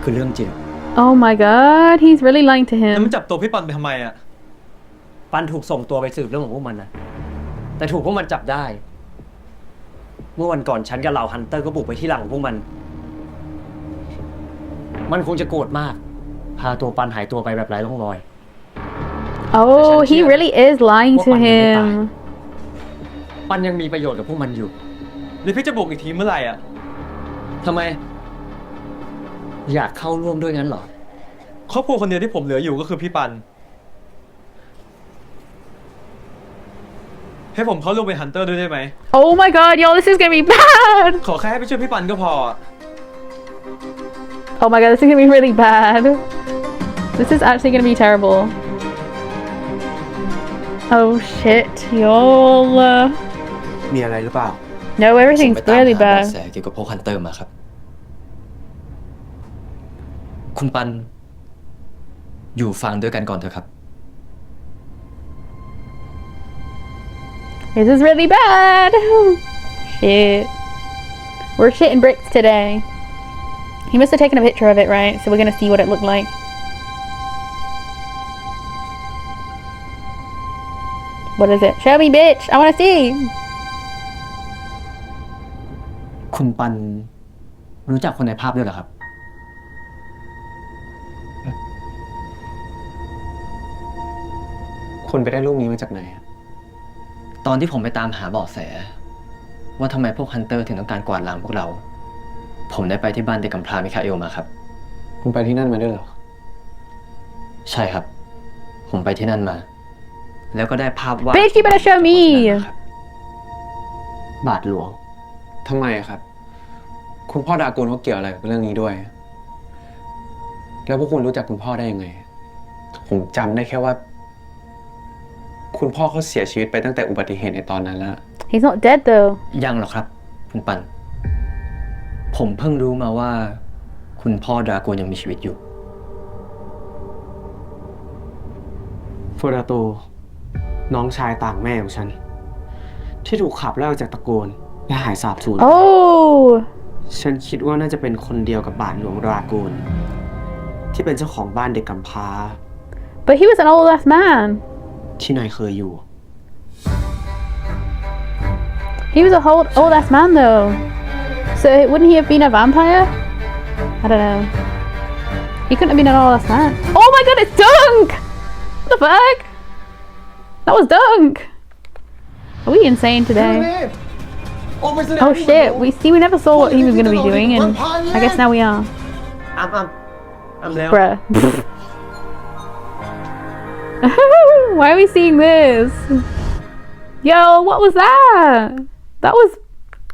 คือเรื่องจริง Oh my god, he's really lying to แล้ว him. มันจับตัวพี่ปันไปทำไมอะ ปันถูกส่งตัวไปสืบเรื่องของพวกมันนะแต่ถูกพวกมันจับได้ เมื่อวันก่อนฉันกับเหล่าฮันเตอร์ก็บุกไปที่หลังของพวกมัน มันคงจะโกรธมาก พาตัวปันหายตัวไปแบบไร้ร่องรอย Oh, he really is lying to him. ปันยังมีประโยชน์กับพวกมันอยู่ หรือพี่จะบุกอีกทีเมื่อไหร่อะ ทำไม อยากเข้าร่วมด้วยงั้นเหรอ ครอบครัวคนเดียวที่ผมเหลืออยู่ก็คือพี่ปัน ให้ผมเข้าร่วมเป็นฮันเตอร์ด้วยได้ไหม Oh my god, yo, this is gonna be bad. ขอแค่ให้ไปช่วยพี่ปันก็พออะ Oh my god, this is gonna be really bad. This is actually gonna be terrible. Oh shit, y'all. มีอะไรหรือเปล่า No, ผม everything's ไปตาม really หาเบาะ bad. แสเกี่ยวกับพวกฮันเตอร์มาครับ คุณปัน อยู่ฟังด้วยกันก่อนเถอะครับ This is really bad. Shit. We're shitting bricks today. He must have taken a picture of it, right? So we're gonna see what it looked like. What is it? Show me, bitch! I wanna see! คุณปัน รู้จักคนในภาพด้วยเหรอครับ คุณไปได้รูปนี้มาจากไหนอะ ตอนที่ผมไปตามหาเบาะแส ว่าทำไมพวกฮันเตอร์ถึงต้องการกวาดล้างพวกเรา ผมได้ไปที่บ้านเด็กกำพร้ามิคาเอลมาครับ คุณไปที่นั่นมาด้วยเหรอ ใช่ครับ ผมไปที่นั่นมา แล้วก็ได้ภาพวาด Bitch, you better show me! บาทหลวง ทำไมอะครับ คุณพ่อดากูลเขาเกี่ยวอะไรกับเรื่องนี้ด้วย แล้วพวกคุณรู้จักคุณพ่อได้ยังไง ผมจำได้แค่ว่า คุณพ่อเขาเสียชีวิตไปตั้งแต่อุบัติเหตุในตอนนั้นแล้ว He's not dead though. ยังหรอกครับ คุณปัน ผมเพิ่งรู้มาว่า คุณพ่อดราโกนยังมีชีวิตอยู่ โฟดาโต น้องชายต่างแม่ของฉัน ที่ถูกขับไล่ออกจากตระกูลและหายสาบสูญ Oh! ฉันคิดว่าน่าจะเป็นคนเดียวกับบาทหลวงดราโกนที่เป็นเจ้าของบ้านเด็กกำพร้า But he was an old ass man. ที่นายเคยอยู่ He was a old ass man though. So wouldn't he have been a vampire? I don't know. He couldn't have been an old ass man. Oh my god, it's Dunk! What the fuck? That was Dunk! Are we insane today? Oh shit, we never saw what he was gonna be doing, and I guess now we are. I'mแล้ว Bruh. Why are we seeing this? Yo, what was that? That was...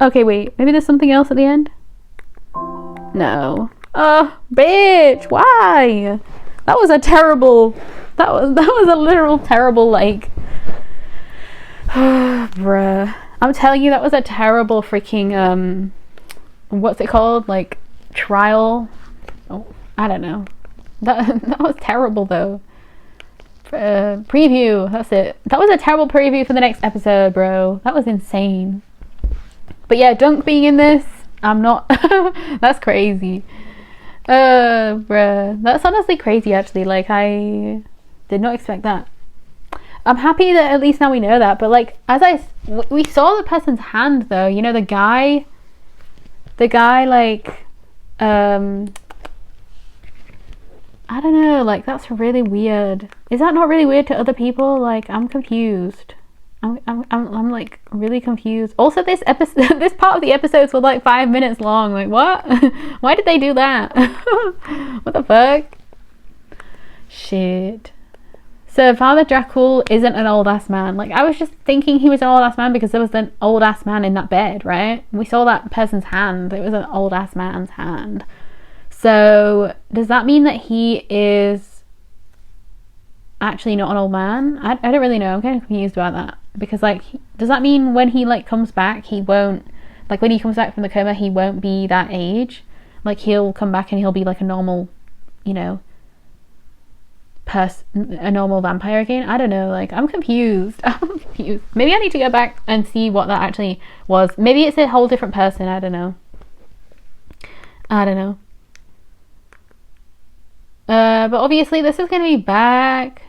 Okay, wait. Maybe there's something else at the end? No. Bitch, why? That was a terrible... That was a literal terrible, like... Bruh. I'm telling you, that was a terrible freaking, what's it called? Like, trial? Oh, I don't know. That was terrible, though. Preview, that's it. That was a terrible preview for the next episode, bro. That was insane. But yeah, Dunk being in this, I'm not... That's crazy. Bruh. That's honestly crazy, actually. Like, I did not expect that. I'm happy that at least now we know that, but like, we saw the person's hand though, you know, the guy like, I don't know, like, that's really weird. Is that not really weird to other people? Like, I'm confused. I'm like really confused. Also, this episode, this part of the episodes were like 5 minutes long. Like, what? Why did they do that? What the fuck? Shit. So Father Dracul isn't an old ass man. Like, I was just thinking he was an old ass man because there was an old ass man in that bed, right? We saw that person's hand. It was an old ass man's hand. So does that mean that he is actually not an old man? I don't really know. I'm kind of confused about that. Because, like, does that mean when he, like, comes back, he won't, like, when he comes back from the coma, he won't be that age? Like, he'll come back and he'll be, like, a normal, you know, a normal vampire again? I don't know. Like, I'm confused. I'm confused. Maybe I need to go back and see what that actually was. Maybe it's a whole different person. I don't know. I don't know. But obviously this is going to be back.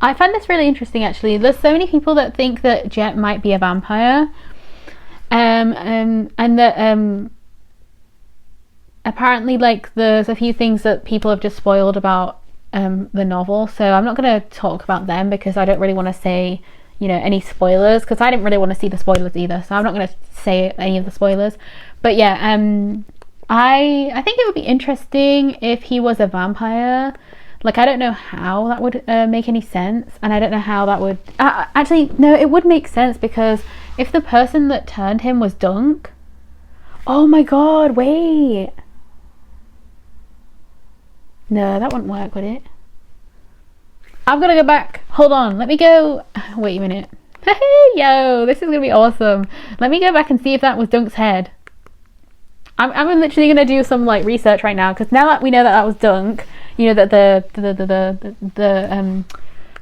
I find this really interesting, actually. There's so many people that think that Jet might be a vampire, and that apparently, like, there's a few things that people have just spoiled about the novel, so I'm not going to talk about them because I don't really want to say, you know, any spoilers, because I didn't really want to see the spoilers either, so I'm not going to say any of the spoilers. But yeah, I think it would be interesting if he was a vampire. Like, I don't know how that would make any sense, and I don't know how that would... actually, no, it would make sense, because if the person that turned him was Dunk... Oh my god, wait! No, that wouldn't work, would it? I've got to go back. Hold on, let me go... Wait a minute. Yo, this is going to be awesome. Let me go back and see if that was Dunk's head. I'm literally going to do some, like, research right now, because now that we know that that was Dunk... You know, that the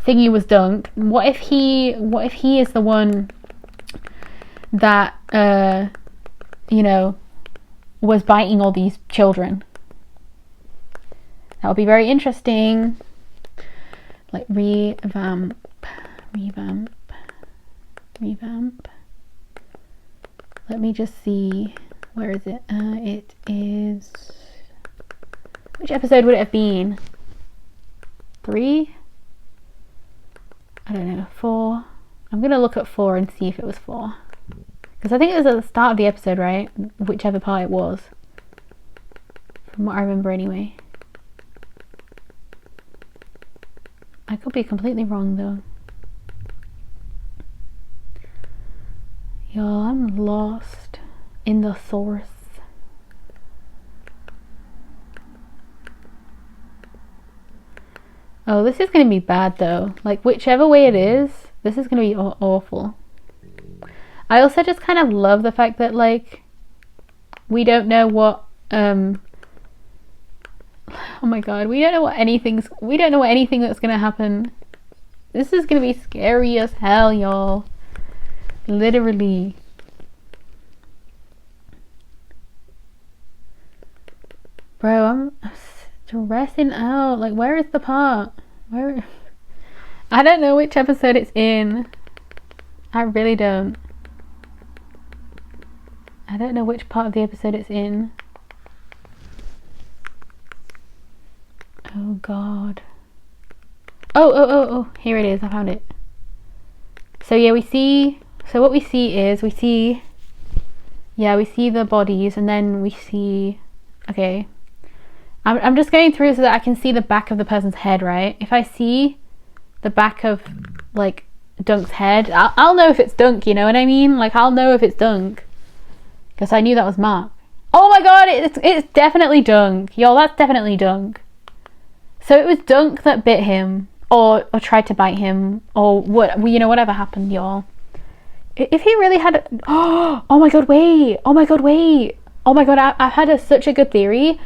thingy was Dunk. What if he is the one that you know, was biting all these children? That would be very interesting. Like, revamp. Let me just see. Where is it? It is... Which episode would it have been? 3? I don't know. 4? I'm going to look at 4 and see if it was 4. Because I think it was at the start of the episode, right? Whichever part it was. From what I remember anyway. I could be completely wrong though. Y'all, I'm lost in the source. Oh, this is going to be bad though. Like, whichever way it is, this is going to be awful. I also just kind of love the fact that, like, we don't know what, oh my god, we don't know anything that's going to happen. This is going to be scary as hell, y'all. Literally. Bro, I'm stressing out. Like, where is the part? Where? I don't know which episode it's in. I really don't. I don't know which part of the episode it's in. Oh god. Oh, here it is. I found it. So yeah, we see, so what we see is, we see the bodies, and then we see, okay, I'm just going through so that I can see the back of the person's head, right? If I see the back of, like, Dunk's head, I'll know if it's Dunk, you know what I mean? Like, I'll know if it's Dunk. Because I knew that was Mark. Oh my god, it's definitely Dunk. Y'all, that's definitely Dunk. So it was Dunk that bit him, or tried to bite him, or what, you know, whatever happened, y'all. If he really had... Oh my god, wait. Oh my god, wait. Oh my god, I've had such a good theory.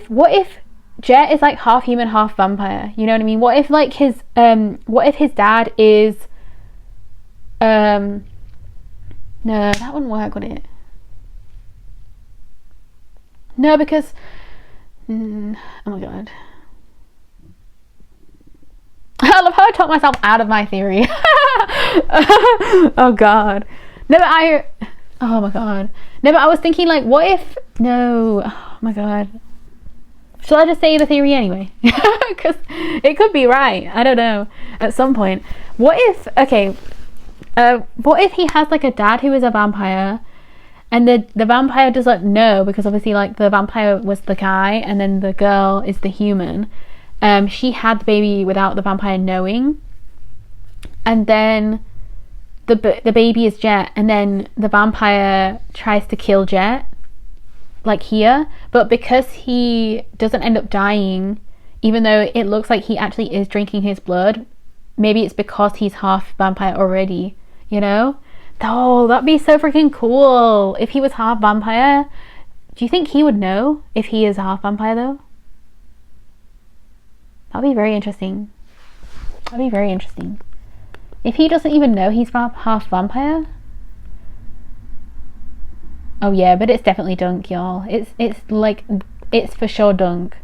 What if Jet is like half human, half vampire? You know what I mean? What if, like, what if his dad is, no, that wouldn't work, would it? No, because, oh my god. I love how I talked myself out of my theory. Oh god. No, but oh my god. No, but I was thinking, like, what if, no, oh my god. Shall I just say the theory anyway? Because it could be right. I don't know. At some point. What if, okay, What if he has like a dad who is a vampire, and the vampire doesn't know, because obviously like the vampire was the guy and then the girl is the human. She had the baby without the vampire knowing, and then the baby is Jet, and then the vampire tries to kill Jet, like here, but because he doesn't end up dying, even though it looks like he actually is drinking his blood, maybe it's because he's half vampire already, you know? Oh, that'd be so freaking cool if he was half vampire. Do you think he would know if he is a half vampire though? That'd be very interesting. That'd be very interesting. If he doesn't even know he's half vampire. Oh yeah, but it's definitely Dunk, y'all. It's like, it's for sure Dunk.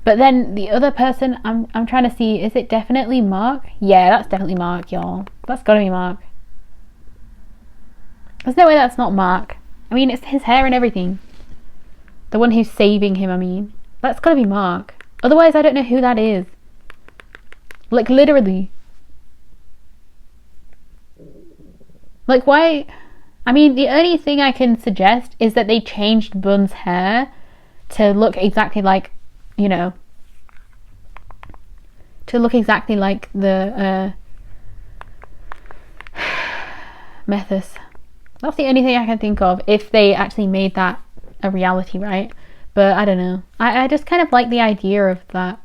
But then the other person, I'm trying to see, is it definitely Mark? Yeah, that's definitely Mark, y'all. That's gotta be Mark. There's no way that's not Mark. I mean, it's his hair and everything. The one who's saving him, I mean. That's gotta be Mark. Otherwise, I don't know who that is. Like, literally. Like, why? I mean, the only thing I can suggest is that they changed Bun's hair to look exactly like, you know, to look exactly like the Methus. That's the only thing I can think of if they actually made that a reality, right? But I don't know. I just kind of like the idea of that.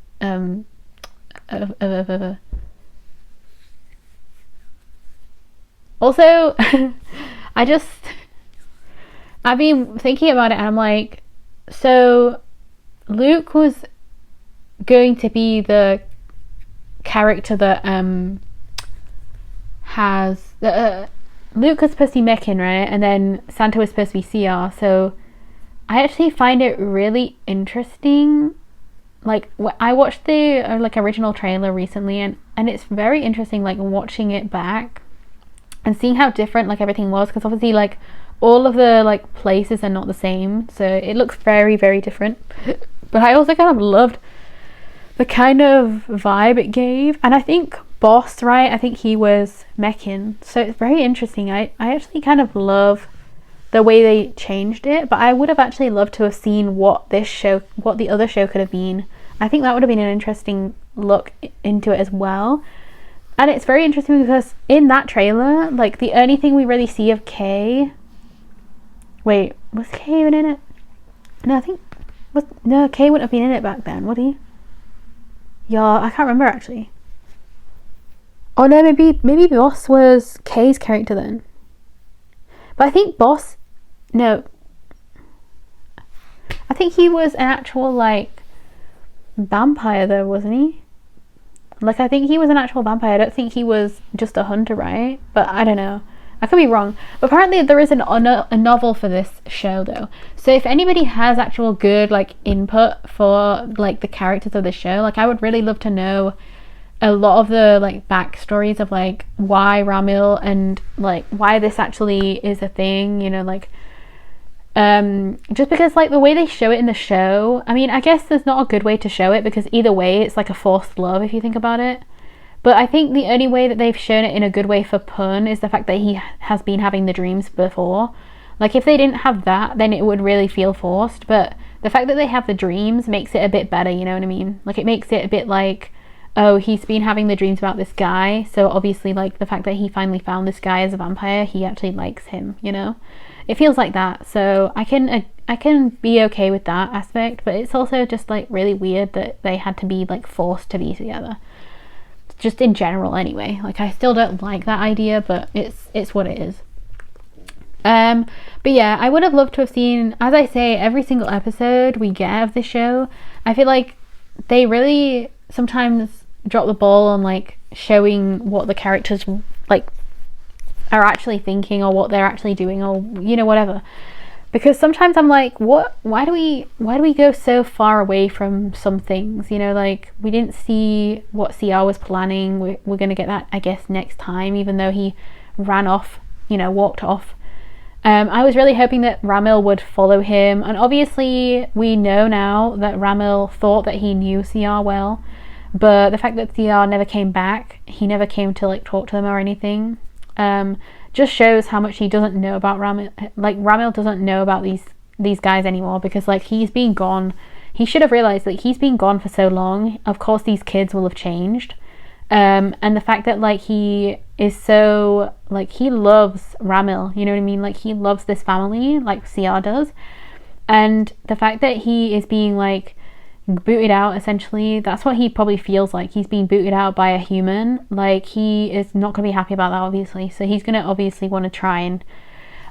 Also, I've been thinking about it, and I'm like, so Luke was going to be the character that has Luke was supposed to be Mekin, right? And then Santa was supposed to be CR. So I actually find it really interesting. Like, I watched the like original trailer recently, and it's very interesting, like watching it back and seeing how different like everything was, because obviously like all of the like places are not the same, so it looks very, very different. But I also kind of loved the kind of vibe it gave, and I think Boss, right? I think he was Mekin, so it's very interesting. I actually kind of love the way they changed it, but I would have actually loved to have seen what the other show could have been. I think that would have been an interesting look into it as well. And it's very interesting because in that trailer, like the only thing we really see of Kay, wait, was Kay even in it? No, Kay wouldn't have been in it back then, would he? Yeah, I can't remember actually. Oh no, maybe Boss was Kay's character then. But I think Boss, no, I think he was an actual like vampire though, wasn't he? Like, I think he was an actual vampire. I don't think he was just a hunter, right? But I don't know. I could be wrong. But apparently there is a novel for this show though. So if anybody has actual good like input for like the characters of the show, like I would really love to know a lot of the like backstories of like why Ramil and like why this actually is a thing, you know, like just because like the way they show it in the show, I mean, I guess there's not a good way to show it, because either way it's like a forced love if you think about it. But I think the only way that they've shown it in a good way for Pun is the fact that he has been having the dreams before. Like, if they didn't have that, then it would really feel forced. But the fact that they have the dreams makes it a bit better, you know what I mean? Like, it makes it a bit like, oh, he's been having the dreams about this guy, so obviously like the fact that he finally found this guy as a vampire, he actually likes him, you know? It feels like that, so I can be okay with that aspect, but it's also just like really weird that they had to be like forced to be together. Just in general anyway. Like, I still don't like that idea, but it's what it is. But yeah, I would have loved to have seen, as I say, every single episode we get of this show. I feel like they really sometimes drop the ball on like showing what the characters like are actually thinking, or what they're actually doing, or you know, whatever. Because sometimes I'm like, why do we go so far away from some things, you know? Like, we didn't see what CR was planning. We're gonna get that, I guess, next time, even though he ran off, you know, walked off. I was really hoping that Ramil would follow him, and obviously we know now that Ramil thought that he knew CR well, but the fact that CR never came back, he never came to like talk to them or anything, just shows how much he doesn't know about Ramil. Like Ramil doesn't know about these guys anymore, because like he's been gone. He should have realized that he's been gone for so long. Of course these kids will have changed. And the fact that like he is so like, he loves Ramil, you know what I mean, like he loves this family like CR does, and the fact that he is being like booted out, essentially that's what he probably feels like. He's being booted out by a human. Like he is not going to be happy about that, obviously, so he's going to obviously want to try and,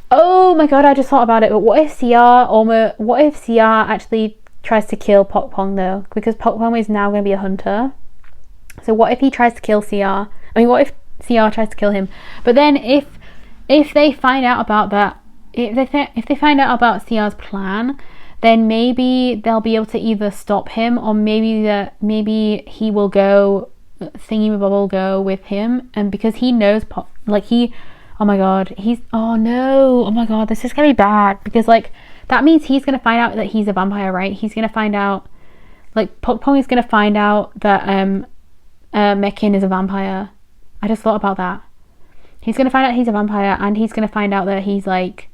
oh my god, I just thought about it, but what if CR actually tries to kill Pok Pong though, because Pok Pong is now going to be a hunter. So what if he tries to kill CR? I mean, what if CR tries to kill him? But then if they find out about that, if they find out about CR's plan, then maybe they'll be able to either stop him, or maybe he will go, Thingy will go with him, and because he knows oh my god, oh no, oh my god, this is gonna be bad, because like that means he's gonna find out that he's a vampire, right? He's gonna find out, like Pok Pong is gonna find out that Mekin is a vampire. I just thought about that. He's gonna find out he's a vampire, and he's gonna find out that he's like,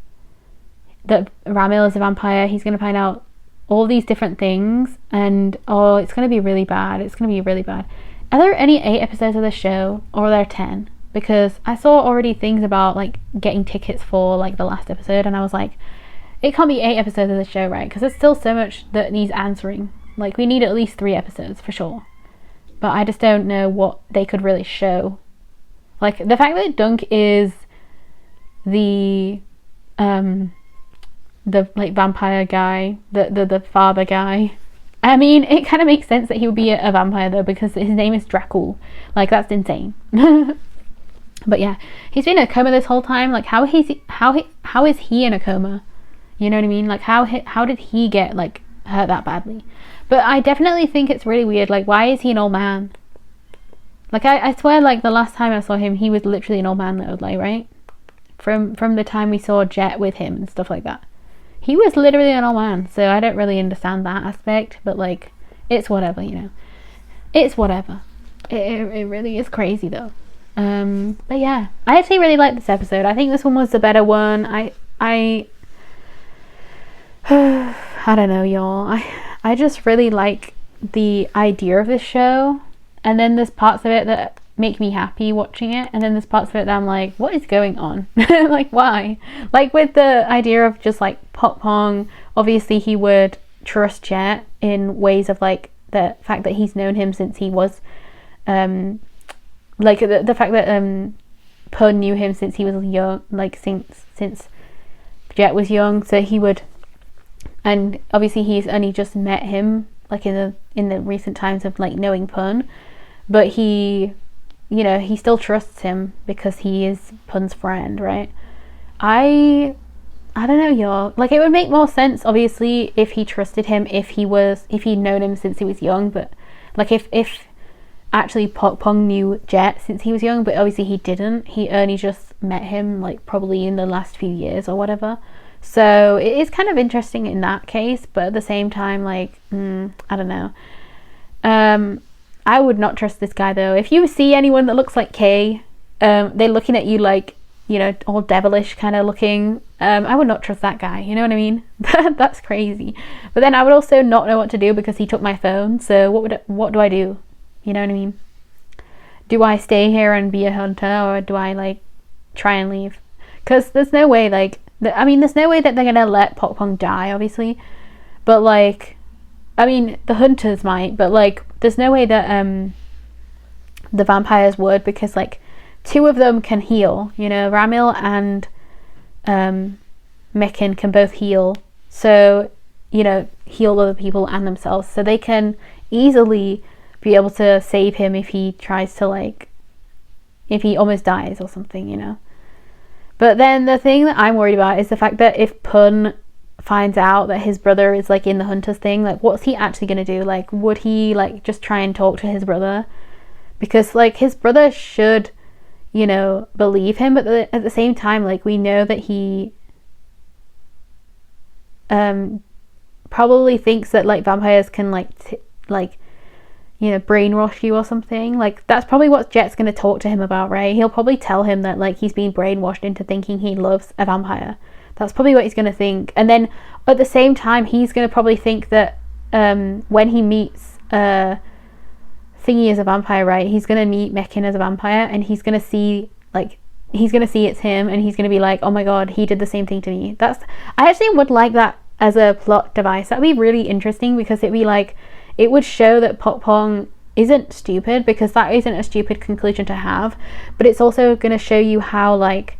that Ramil is a vampire. He's gonna find out all these different things, and oh, it's gonna be really bad. It's gonna be really bad. Are there any 8 episodes of the show, or are there 10? Because I saw already things about like getting tickets for like the last episode, and I was like, it can't be 8 episodes of the show, right? Because there's still so much that needs answering. Like we need at least 3 episodes for sure. But I just don't know what they could really show. Like the fact that Dunk is the like vampire guy, the father guy. I mean, it kind of makes sense that he would be a vampire though, because his name is Dracul. Like that's insane. But yeah, he's been in a coma this whole time. Like how is he in a coma? You know what I mean? Like how did he get like hurt that badly? But I definitely think it's really weird. Like why is he an old man? Like I swear, like the last time I saw him, he was literally an old man though, like right? From the time we saw Jet with him and stuff like that. He was literally an old man, so I don't really understand that aspect, but like it's whatever, you know. It's whatever. It really is crazy though. But yeah, I actually really liked this episode. I think this one was the better one. I don't know, y'all. I just really like the idea of this show, and then there's parts of it that make me happy watching it, and then there's parts of it that I'm like, what is going on? Like why? Like with the idea of just like Pok Pong, obviously he would trust Jet in ways of like the fact that he's known him since he was like the fact that Pun knew him since he was young, like since Jet was young, so he would, and obviously he's only just met him like in the recent times of like knowing Pun, but he, you know, he still trusts him because he is Pun's friend, right? I don't know, y'all. Like it would make more sense obviously if he trusted him, if he'd known him since he was young, but like if actually Pok Pong knew Jet since he was young, but obviously he didn't. He only just met him like probably in the last few years or whatever. So it is kind of interesting in that case, but at the same time, like I don't know. I would not trust this guy though. If you see anyone that looks like Kay, they're looking at you like, you know, all devilish kind of looking, I would not trust that guy, you know what I mean? That's crazy. But then I would also not know what to do because he took my phone, so what do I do? You know what I mean? Do I stay here and be a hunter, or do I like try and leave? Because there's no way, like, there's no way that they're gonna let Pok Pong die, obviously, but like, I mean, the hunters might, but like, there's no way that the vampires would, because like 2 of them can heal, you know, Ramil and Mekin can both heal, so, you know, heal other people and themselves, so they can easily be able to save him if he tries to, like, if he almost dies or something, you know. But then the thing that I'm worried about is the fact that if Pun finds out that his brother is like in the hunters thing, like what's he actually gonna do? Like would he like just try and talk to his brother? Because like his brother should, you know, believe him, but at the same time, like we know that he probably thinks that like vampires can like you know, brainwash you or something. Like, that's probably what Jet's going to talk to him about, right? He'll probably tell him that, like, he's being brainwashed into thinking he loves a vampire. That's probably what he's going to think. And then at the same time, he's going to probably think that when he meets Thingy as a vampire, right, he's going to meet Mekin as a vampire, and he's going to see, like, it's him, and he's going to be like, oh my god, he did the same thing to me. I actually would like that as a plot device. That'd be really interesting, because it'd be like, it would show that Pok Pong isn't stupid, because that isn't a stupid conclusion to have, but it's also going to show you how, like,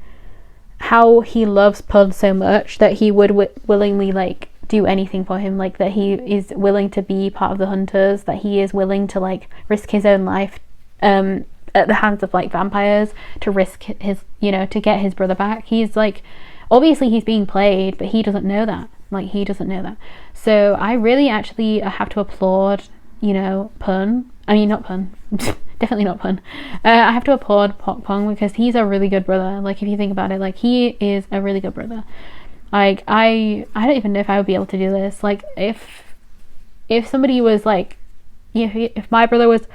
how he loves Pun so much that he would willingly, like, do anything for him, like, that he is willing to be part of the hunters, that he is willing to, like, risk his own life at the hands of, like, vampires, to risk his, you know, to get his brother back. He's like, obviously he's being played, but he doesn't know that. Like, he doesn't know that. So I really actually have to applaud, you know, Pun. I mean, not Pun. Definitely not Pun. I have to applaud Pok Pong, because he's a really good brother. Like, if you think about it, like, he is a really good brother. Like, I don't even know if I would be able to do this. Like, if somebody was like, if my brother was,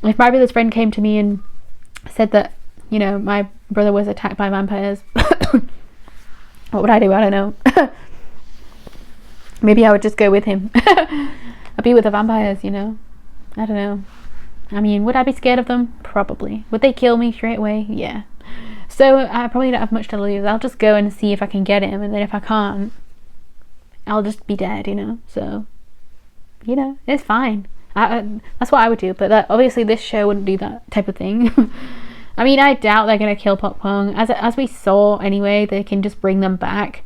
if my brother's friend came to me and said that, you know, my brother was attacked by vampires, what would I do? I don't know. Maybe I would just go with him. I'd be with the vampires, you know. I don't know. I mean, would I be scared of them? Probably. Would they kill me straight away? Yeah. So I probably don't have much to lose. I'll just go and see if I can get him, and then if I can't, I'll just be dead, you know. So, you know, it's fine. That's what I would do. But obviously this show wouldn't do that type of thing. I mean, I doubt they're going to kill Pok Pong. As we saw anyway, they can just bring them back.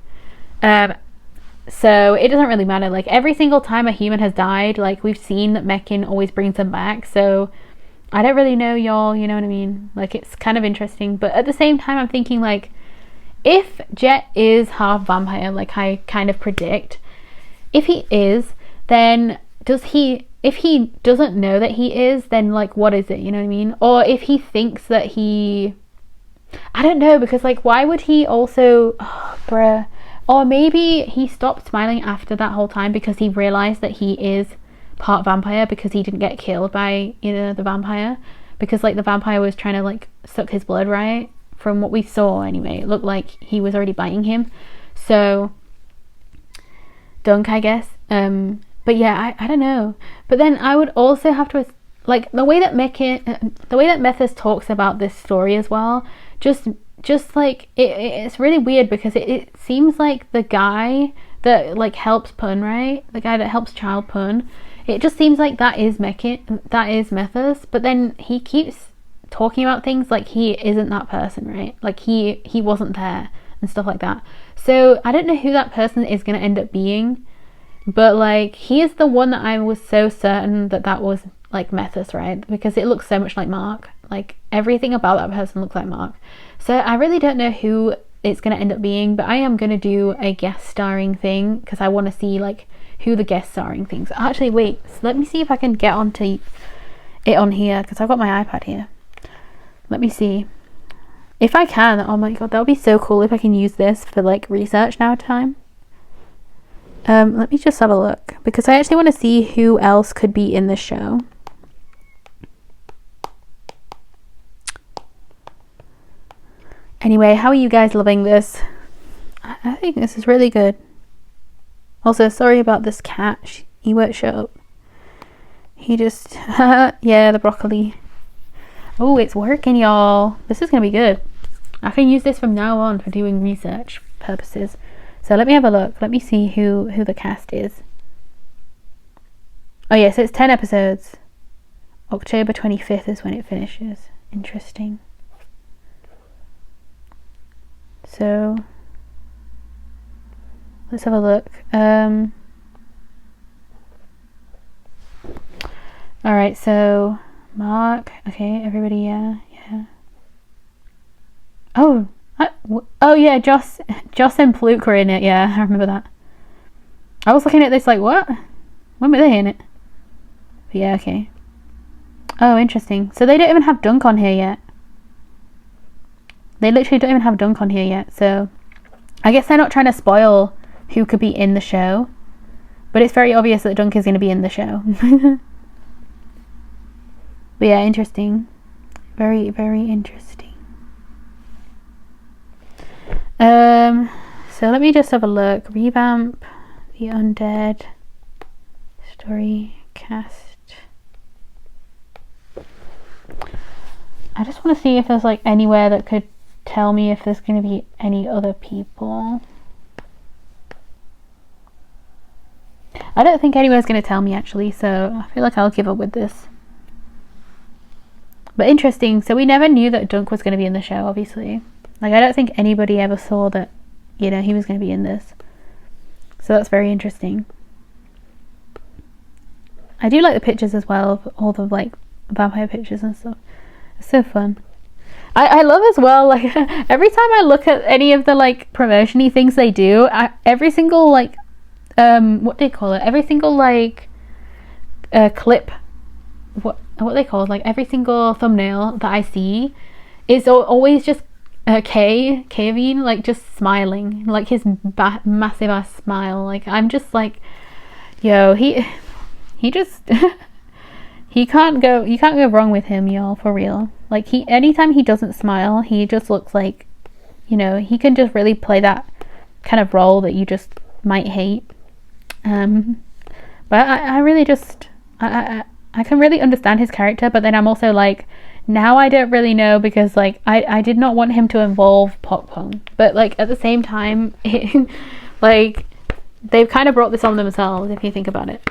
So it doesn't really matter. Like, every single time a human has died, like, we've seen that Mekin always brings them back. So I don't really know, y'all, you know what I mean? Like, it's kind of interesting. But at the same time, I'm thinking, like, if Jet is half vampire, like I kind of predict, if he is, then if he doesn't know that he is, then, like, what is it, you know what I mean? Or if he thinks that I don't know, because, like, why would he also, bruh. Or maybe he stopped smiling after that whole time because he realised that he is part vampire, because he didn't get killed by, you know, the vampire. Because, like, the vampire was trying to, like, suck his blood, right? From what we saw, anyway. It looked like he was already biting him. So, dunk, I guess. But yeah, I don't know. But then I would also have to, like, the way that Methus talks about this story as well, just like, it's really weird, because it seems like the guy that, like, helps Pun, right? The guy that helps Child Pun, it just seems like that is Methus, but then he keeps talking about things like he isn't that person, right? Like, he wasn't there and stuff like that. So I don't know who that person is going to end up being, but, like, he is the one that I was so certain that was, like, Methus, right? Because it looks so much like Mark. Like, everything about that person looks like Mark. So I really don't know who it's going to end up being, but I am going to do a guest starring thing, because I want to see, like, who the guest starring things are. Actually, wait, so let me see if I can get onto it on here, because I've got my iPad here. Let me see. If I can, oh my god, that would be so cool if I can use this for, like, research now time. Let me just have a look, because I actually want to see who else could be in the show. Anyway, how are you guys loving this? I think this is really good. Also, sorry about this cat. He won't shut up. He just... yeah, the broccoli. Oh, it's working, y'all. This is going to be good. I can use this from now on for doing research purposes. So let me have a look. Let me see who the cast is. Oh, yeah, so it's 10 episodes. October 25th is when it finishes. Interesting. So let's have a look. All right, so Mark. Okay, everybody. Yeah. Oh, yeah. Joss and Fluke were in it. Yeah, I remember that. I was looking at this like, what? When were they in it? But yeah. Okay. Oh, interesting. So they don't even have Dunk on here yet. They literally don't even have Dunk on here yet, so I guess they're not trying to spoil who could be in the show. But it's very obvious that Dunk is going to be in the show. But yeah, interesting. Very, very interesting. So let me just have a look. Revamp, The Undead, Story, Cast. I just want to see if there's like anywhere that could tell me if there's going to be any other people. I don't think anywhere's going to tell me actually, so I feel like I'll give up with this. But interesting, so we never knew that Dunk was going to be in the show, obviously. Like, I don't think anybody ever saw that, you know, he was going to be in this. So that's very interesting. I do like the pictures as well, of all the, like, vampire pictures and stuff. It's so fun. I love as well, like, every time I look at any of the, like, promotion-y things they do, every single, like, what do they call it? Every single, like, clip, what they call, like, every single thumbnail that I see is always just Kevin, like, just smiling, like, his massive ass smile. Like, I'm just like, yo, he just you can't go wrong with him, y'all, for real. Like, anytime he doesn't smile, he just looks like, you know, he can just really play that kind of role that you just might hate. But I really just I can really understand his character, but then I'm also like, now I don't really know, because like I did not want him to involve pop punk, but like at the same time like they've kind of brought this on themselves if you think about it.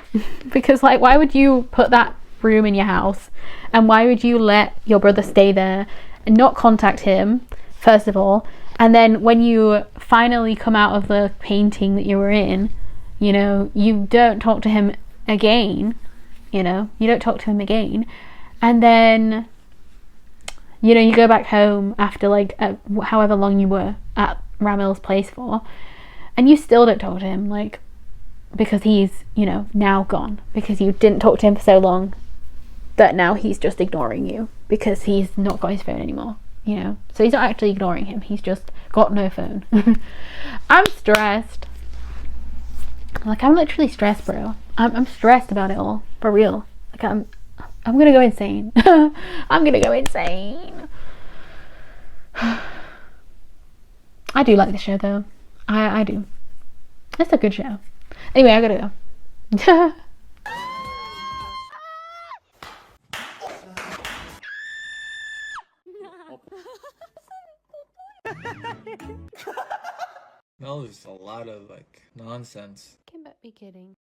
Because like, why would you put that room in your house, and why would you let your brother stay there and not contact him first of all, and then when you finally come out of the painting that you were in, you know, you don't talk to him again, you know, you don't talk to him again, and then, you know, you go back home after like however long you were at Ramil's place for, and you still don't talk to him, like, because he's, you know, now gone, because you didn't talk to him for so long that now he's just ignoring you because he's not got his phone anymore, you know. So he's not actually ignoring him, he's just got no phone. I'm stressed. Like, I'm literally stressed, bro. I'm stressed about it all, for real. Like, I'm gonna go insane. I'm gonna go insane. I do like the show though. I do. It's a good show. Anyway, I gotta go. That was a lot of like nonsense. Can't be kidding.